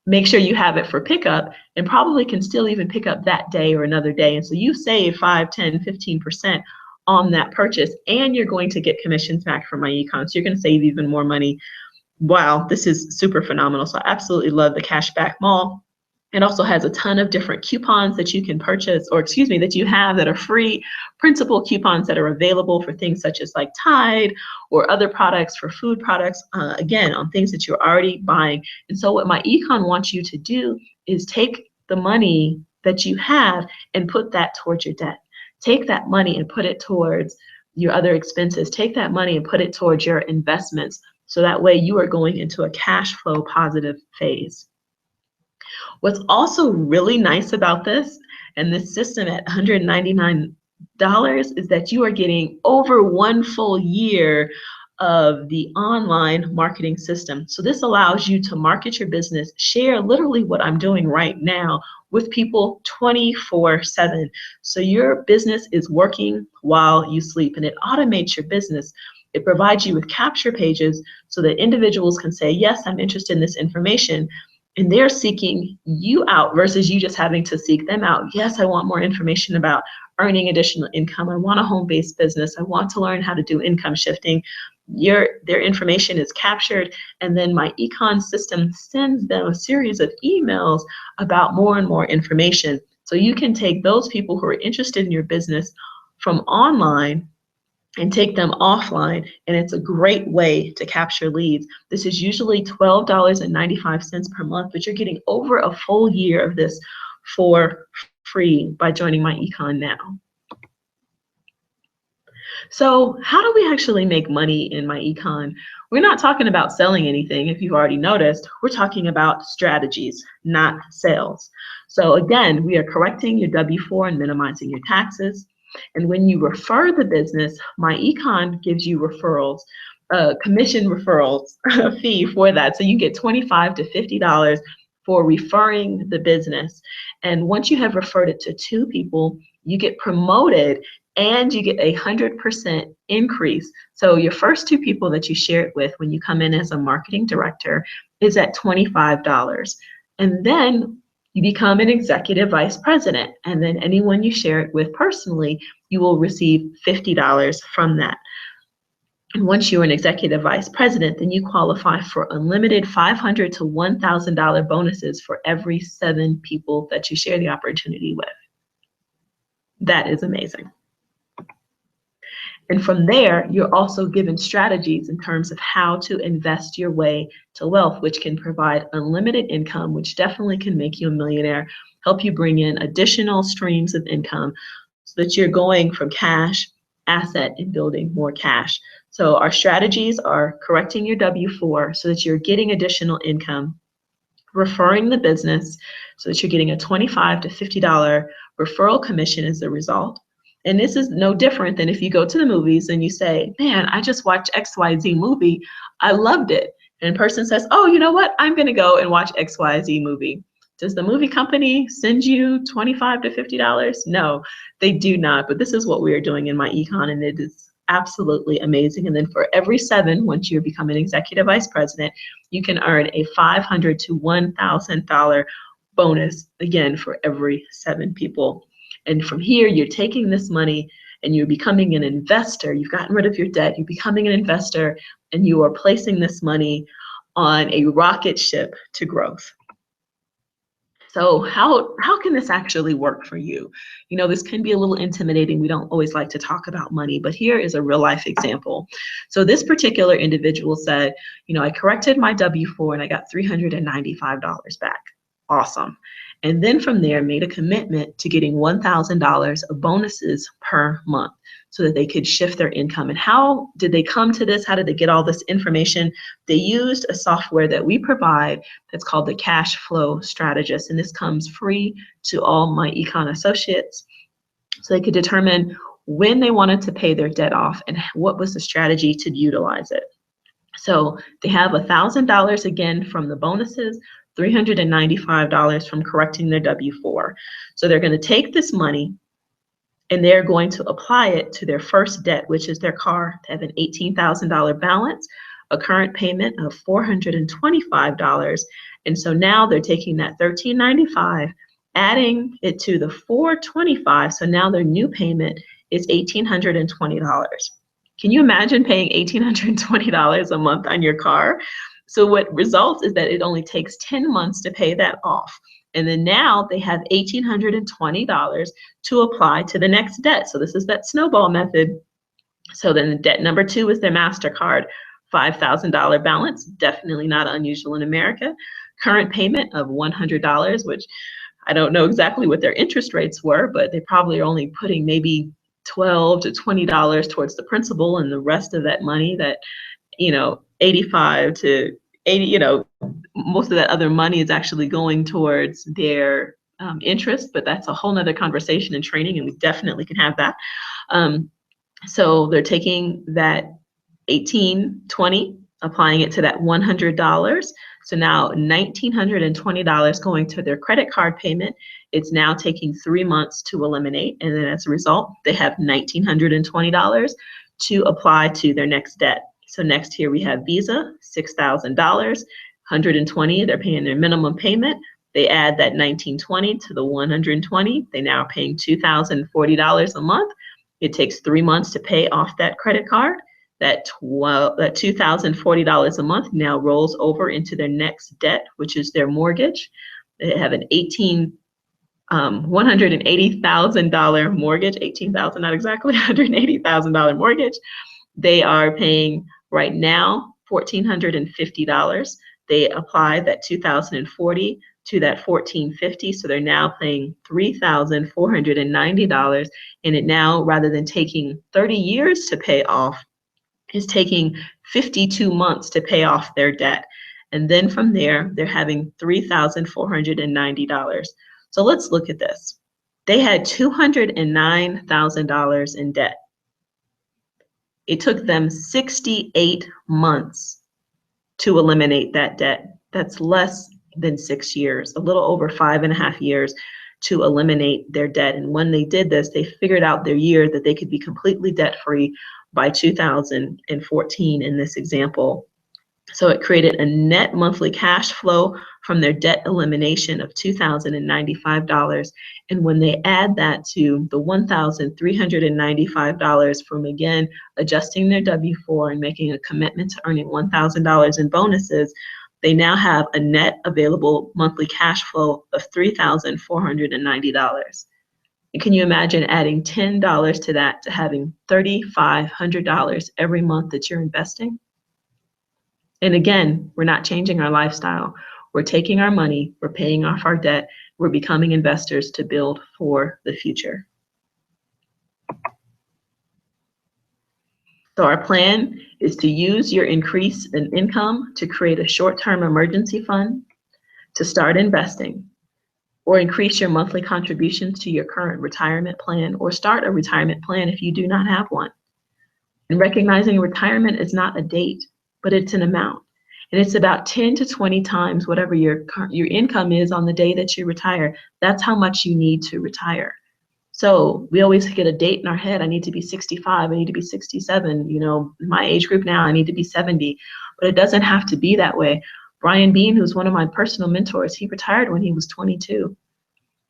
Make sure you have it for pickup, and probably can still even pick up that day or another day. And so you save 5, 10, 15% on that purchase, and you're going to get commissions back from myEcon. So you're going to save even more money. Wow, this is super phenomenal. So I absolutely love the Cashback Mall. It also has a ton of different coupons that you can purchase, or that you have that are free, principal coupons that are available for things such as like Tide or other products, for food products, again, on things that you're already buying. And so what myEcon wants you to do is take the money that you have and put that towards your debt. Take that money and put it towards your other expenses. Take that money and put it towards your investments. So that way you are going into a cash flow positive phase. What's also really nice about this, and this system at $199, is that you are getting over 1 full year of the online marketing system. So this allows you to market your business, share literally what I'm doing right now with people 24/7. So your business is working while you sleep, and it automates your business. It provides you with capture pages so that individuals can say, yes, I'm interested in this information. And they're seeking you out versus you just having to seek them out. Yes, I want more information about earning additional income. I want a home-based business. I want to learn how to do income shifting. Their information is captured, and then myEcon system sends them a series of emails about more and more information. So you can take those people who are interested in your business from online and take them offline, and it's a great way to capture leads. This is usually $12.95 per month, but you're getting over a full year of this for free by joining myEcon now. So how do we actually make money in myEcon? We're not talking about selling anything, if you've already noticed. We're talking about strategies, not sales. So again, we are correcting your W-4 and minimizing your taxes. And when you refer the business, myEcon gives you referrals, commission referrals fee for that. So you get $25 to $50 for referring the business. And once you have referred it to 2 people, you get promoted and you get 100% increase. So your first 2 people that you share it with when you come in as a marketing director is at $25. And then you become an executive vice president. And then anyone you share it with personally, you will receive $50 from that. And once you're an executive vice president, then you qualify for unlimited $500 to $1,000 bonuses for every 7 people that you share the opportunity with. That is amazing. And from there, you're also given strategies in terms of how to invest your way to wealth, which can provide unlimited income, which definitely can make you a millionaire, help you bring in additional streams of income so that you're going from cash, asset, and building more cash. So our strategies are correcting your W-4 so that you're getting additional income, referring the business so that you're getting a $25 to $50 referral commission as a result. And this is no different than if you go to the movies and you say, man, I just watched XYZ movie. I loved it. And a person says, oh, you know what? I'm going to go and watch XYZ movie. Does the movie company send you $25 to $50? No, they do not. But this is what we are doing in myEcon, and it is absolutely amazing. And then for every 7, once you become an executive vice president, you can earn a $500 to $1,000 bonus, again, for every 7 people. And from here, you're taking this money and you're becoming an investor. You've gotten rid of your debt. You're becoming an investor, and you are placing this money on a rocket ship to growth. So how can this actually work for you? You know, this can be a little intimidating. We don't always like to talk about money, but here is a real life example. So this particular individual said, you know, I corrected my W-4 and I got $395 back. Awesome. And then from there made a commitment to getting $1,000 of bonuses per month so that they could shift their income. And how did they come to this? How did they get all this information? They used a software that we provide that's called the Cashflow Strategist. And this comes free to all myEcon associates. So they could determine when they wanted to pay their debt off and what was the strategy to utilize it. So they have $1,000 again from the bonuses, $395 from correcting their W-4. So they're going to take this money and they're going to apply it to their first debt, which is their car. They have an $18,000 balance, a current payment of $425. And so now they're taking that $1,395, adding it to the $425. So now their new payment is $1,820. Can you imagine paying $1,820 a month on your car? So what results is that it only takes 10 months to pay that off. And then now they have $1,820 to apply to the next debt. So this is that snowball method. So then debt number 2 is their MasterCard, $5,000 balance, definitely not unusual in America. Current payment of $100, which I don't know exactly what their interest rates were, but they probably are only putting maybe $12 to $20 towards the principal, and the rest of that money, that, you know, 85 to 80, you know, most of that other money is actually going towards their interest, but that's a whole nother conversation and training, and we definitely can have that. So they're taking that $1,820, applying it to that $100. So now $1,920 going to their credit card payment. It's now taking 3 months to eliminate. And then as a result, they have $1,920 to apply to their next debt. So next here we have Visa, $6,000. 120, they're paying their minimum payment. They add that 1920 to the 120. They now are paying $2,040 a month. It takes 3 months to pay off that credit card. That $2,040 a month now rolls over into their next debt, which is their mortgage. They have an $180,000 mortgage, 18,000, not exactly, $180,000 mortgage. They are paying right now $1,450. They apply that 2,040 to that 1,450, so they're now paying $3,490, and it now, rather than taking 30 years to pay off, is taking 52 months to pay off their debt. And then from there, they're having $3,490. So let's look at this. They had $209,000 in debt. It took them 68 months to eliminate that debt. That's less than 6 years, a little over 5.5 years to eliminate their debt. And when they did this, they figured out their year that they could be completely debt-free by 2014 in this example. So it created a net monthly cash flow from their debt elimination of $2,095. And when they add that to the $1,395 from, again, adjusting their W-4 and making a commitment to earning $1,000 in bonuses, they now have a net available monthly cash flow of $3,490. And can you imagine adding $10 to that to having $3,500 every month that you're investing? And again, we're not changing our lifestyle. We're taking our money, we're paying off our debt, we're becoming investors to build for the future. So our plan is to use your increase in income to create a short-term emergency fund, to start investing, or increase your monthly contributions to your current retirement plan, or start a retirement plan if you do not have one. And recognizing retirement is not a date, but it's an amount. And it's about 10 to 20 times whatever your income is on the day that you retire. That's how much you need to retire. So we always get a date in our head. I need to be 65, I need to be 67, my age group now, I need to be 70. But it doesn't have to be that way. Brian Bean, who's one of my personal mentors, he retired when he was 22.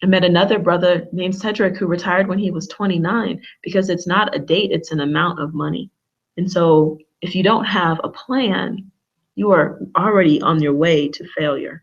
I met another brother named Cedric who retired when he was 29, because it's not a date, it's an amount of money. And so if you don't have a plan, you are already on your way to failure.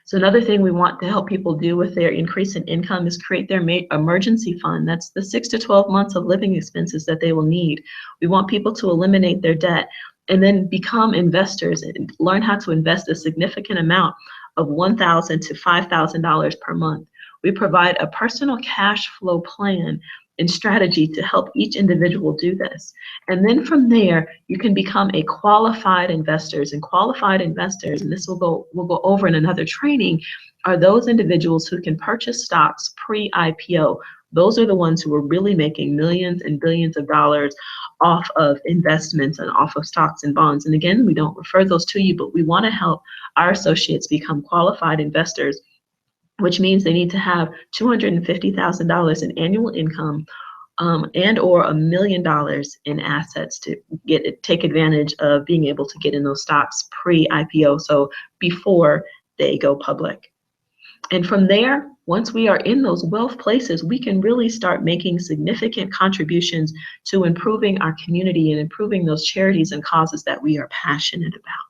So another thing we want to help people do with their increase in income is create their emergency fund. That's the 6 to 12 months of living expenses that they will need. We want people to eliminate their debt and then become investors and learn how to invest a significant amount of $1,000 to $5,000 per month. We provide a personal cash flow plan and strategy to help each individual do this. And then from there, you can become a qualified investors. And qualified investors, and this we'll go over in another training, are those individuals who can purchase stocks pre-IPO. Those are the ones who are really making millions and billions of dollars off of investments and off of stocks and bonds. And again, we don't refer those to you, but we want to help our associates become qualified investors, which means they need to have $250,000 in annual income and or $1 million in assets to take advantage of being able to get in those stocks pre-IPO, so before they go public. And from there, once we are in those wealth places, we can really start making significant contributions to improving our community and improving those charities and causes that we are passionate about.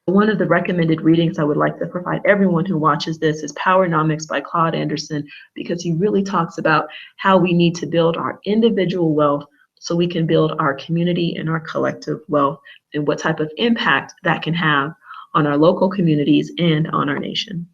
One of the recommended readings I would like to provide everyone who watches this is Powernomics by Claude Anderson, because he really talks about how we need to build our individual wealth so we can build our community and our collective wealth, and what type of impact that can have on our local communities and on our nation.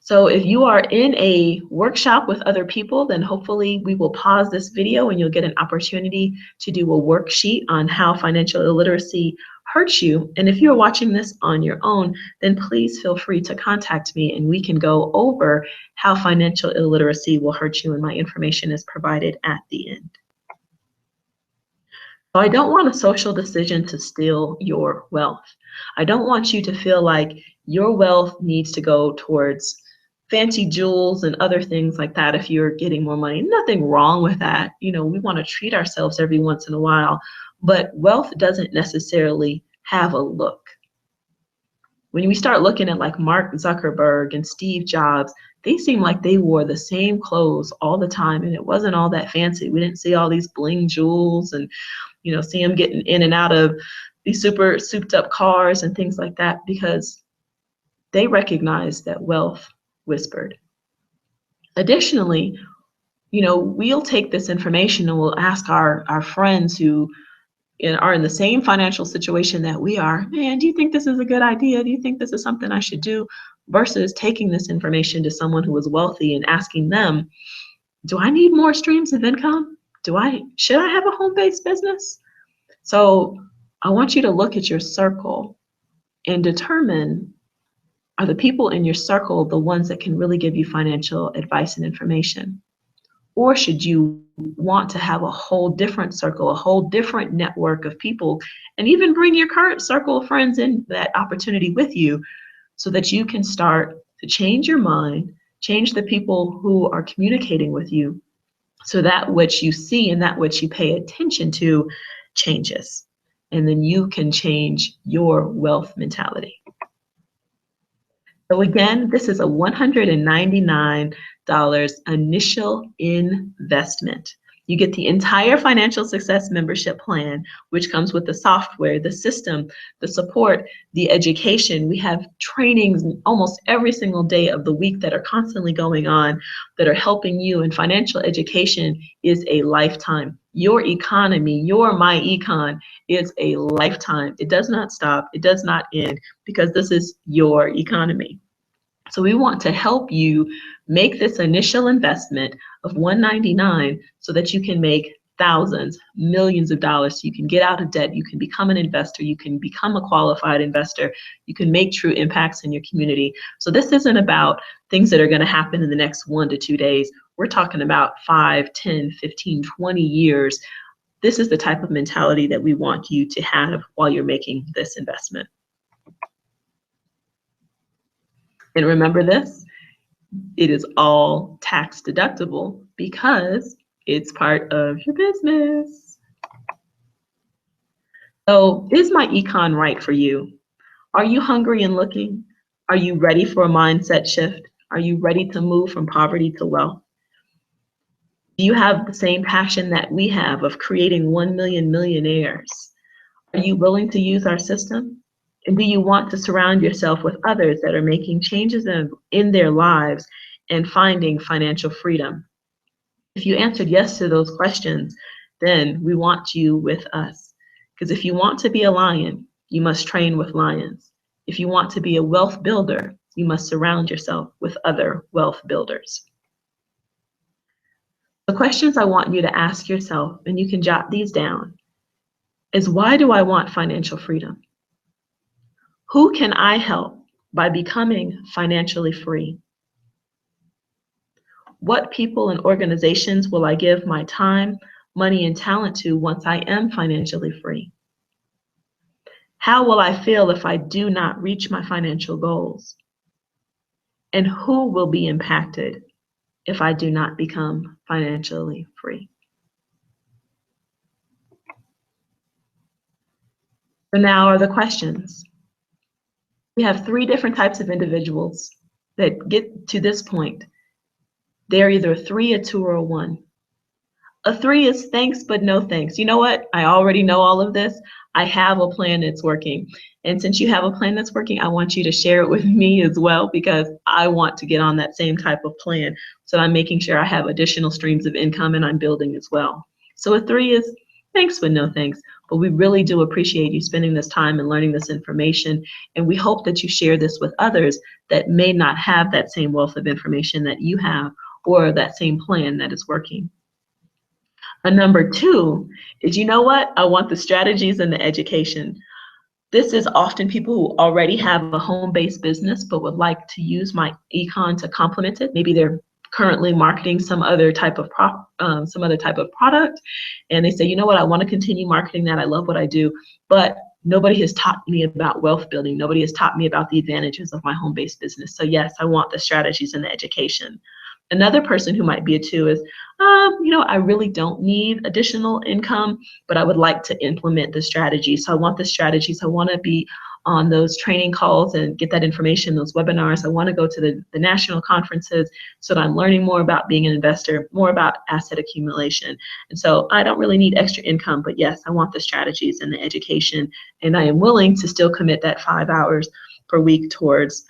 So if you are in a workshop with other people, then hopefully we will pause this video and you'll get an opportunity to do a worksheet on how financial illiteracy hurts you. And if you're watching this on your own, then please feel free to contact me and we can go over how financial illiteracy will hurt you, and my information is provided at the end. So I don't want a social decision to steal your wealth. I don't want you to feel like your wealth needs to go towards fancy jewels and other things like that if you're getting more money. Nothing wrong with that. We want to treat ourselves every once in a while, But wealth doesn't necessarily have a look. When we start looking at like Mark Zuckerberg and Steve Jobs, they seem like they wore the same clothes all the time, and it wasn't all that fancy. We didn't see all these bling jewels and, see them getting in and out of these super souped up cars and things like that, because they recognized that wealth whispered. Additionally, we'll take this information and we'll ask our friends who are in the same financial situation that we are, man, do you think this is a good idea? Do you think this is something I should do? Versus taking this information to someone who is wealthy and asking them, do I need more streams of income? Should I have a home-based business? So I want you to look at your circle and determine, are the people in your circle the ones that can really give you financial advice and information? Or should you want to have a whole different circle, a whole different network of people, and even bring your current circle of friends in that opportunity with you, so that you can start to change your mind, change the people who are communicating with you, so that which you see and that which you pay attention to changes. And then you can change your wealth mentality. So again, this is a $199 initial investment. You get the entire Financial Success Membership Plan, which comes with the software, the system, the support, the education. We have trainings almost every single day of the week that are constantly going on that are helping you. And financial education is a lifetime. Your economy, your myEcon is a lifetime. It does not stop. It does not end, because this is your economy. So we want to help you make this initial investment of $199 so that you can make thousands, millions of dollars. So you can get out of debt, you can become an investor, you can become a qualified investor, you can make true impacts in your community. So this isn't about things that are going to happen in the next 1 to 2 days. We're talking about 5, 10, 15, 20 years. This is the type of mentality that we want you to have while you're making this investment. And remember this, it is all tax deductible because it's part of your business. So is myEcon right for you? Are you hungry and looking? Are you ready for a mindset shift? Are you ready to move from poverty to wealth? Do you have the same passion that we have of creating 1 million millionaires? Are you willing to use our system? And do you want to surround yourself with others that are making changes in their lives and finding financial freedom? If you answered yes to those questions, then we want you with us. Because if you want to be a lion, you must train with lions. If you want to be a wealth builder, you must surround yourself with other wealth builders. The questions I want you to ask yourself, and you can jot these down, is why do I want financial freedom? Who can I help by becoming financially free? What people and organizations will I give my time, money, and talent to once I am financially free? How will I feel if I do not reach my financial goals? And who will be impacted if I do not become financially free? So now are the questions. We have 3 different types of individuals that get to this point. They're either a 3, a 2, or a 1. A 3 is thanks, but no thanks. You know what? I already know all of this. I have a plan that's working. And since you have a plan that's working, I want you to share it with me as well, because I want to get on that same type of plan. So I'm making sure I have additional streams of income and I'm building as well. So a 3 is thanks, but no thanks. But we really do appreciate you spending this time and learning this information. And we hope that you share this with others that may not have that same wealth of information that you have, or that same plan that is working. A number 2 is, you know what? I want the strategies and the education. This is often people who already have a home-based business but would like to use myEcon to complement it. Maybe they're currently marketing some other type of product, and they say, you know what? I want to continue marketing that. I love what I do, but nobody has taught me about wealth building. Nobody has taught me about the advantages of my home-based business. So yes, I want the strategies and the education. Another person who might be a 2 is, I really don't need additional income, but I would like to implement the strategy. So I want the strategies. I want to be on those training calls and get that information, those webinars. I want to go to the national conferences so that I'm learning more about being an investor, more about asset accumulation. And so I don't really need extra income, but yes, I want the strategies and the education, and I am willing to still commit that 5 hours per week towards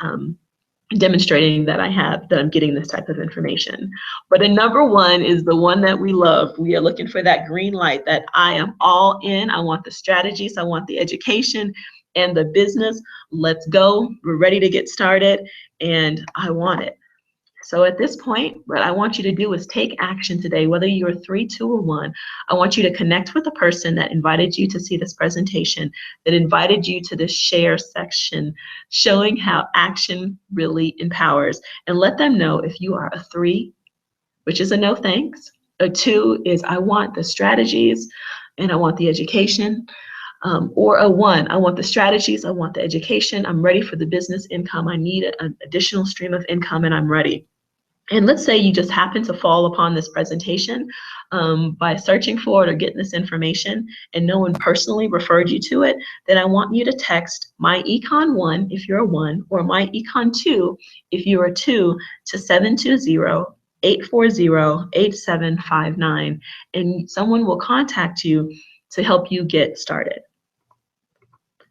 demonstrating that I'm getting this type of information. But the number 1 is the one that we love. We are looking for that green light, that I am all in. I want the strategies, I want the education and the business. Let's go. We're ready to get started, and I want it. So at this point, what I want you to do is take action today, whether you're 3, 2, or 1. I want you to connect with the person that invited you to see this presentation, that invited you to this share section, showing how action really empowers. And let them know if you are a 3, which is a no thanks. A 2 is I want the strategies and I want the education. Or a 1, I want the strategies, I want the education, I'm ready for the business income, I need an additional stream of income, and I'm ready. And let's say you just happen to fall upon this presentation by searching for it or getting this information, and no one personally referred you to it, then I want you to text myEcon 1 if you're a 1, or myEcon 2 if you're a 2, to 720-840-8759, and someone will contact you to help you get started.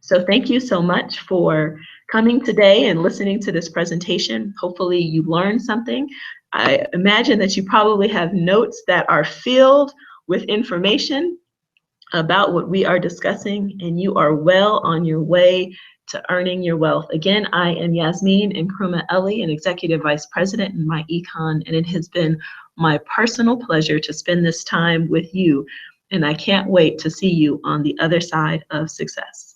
So thank you so much for coming today and listening to this presentation. Hopefully you learned something. I imagine that you probably have notes that are filled with information about what we are discussing, and you are well on your way to earning your wealth. Again, I am Yasmin Nkrumah Ellie, an Executive Vice President in myEcon, and it has been my personal pleasure to spend this time with you, and I can't wait to see you on the other side of success.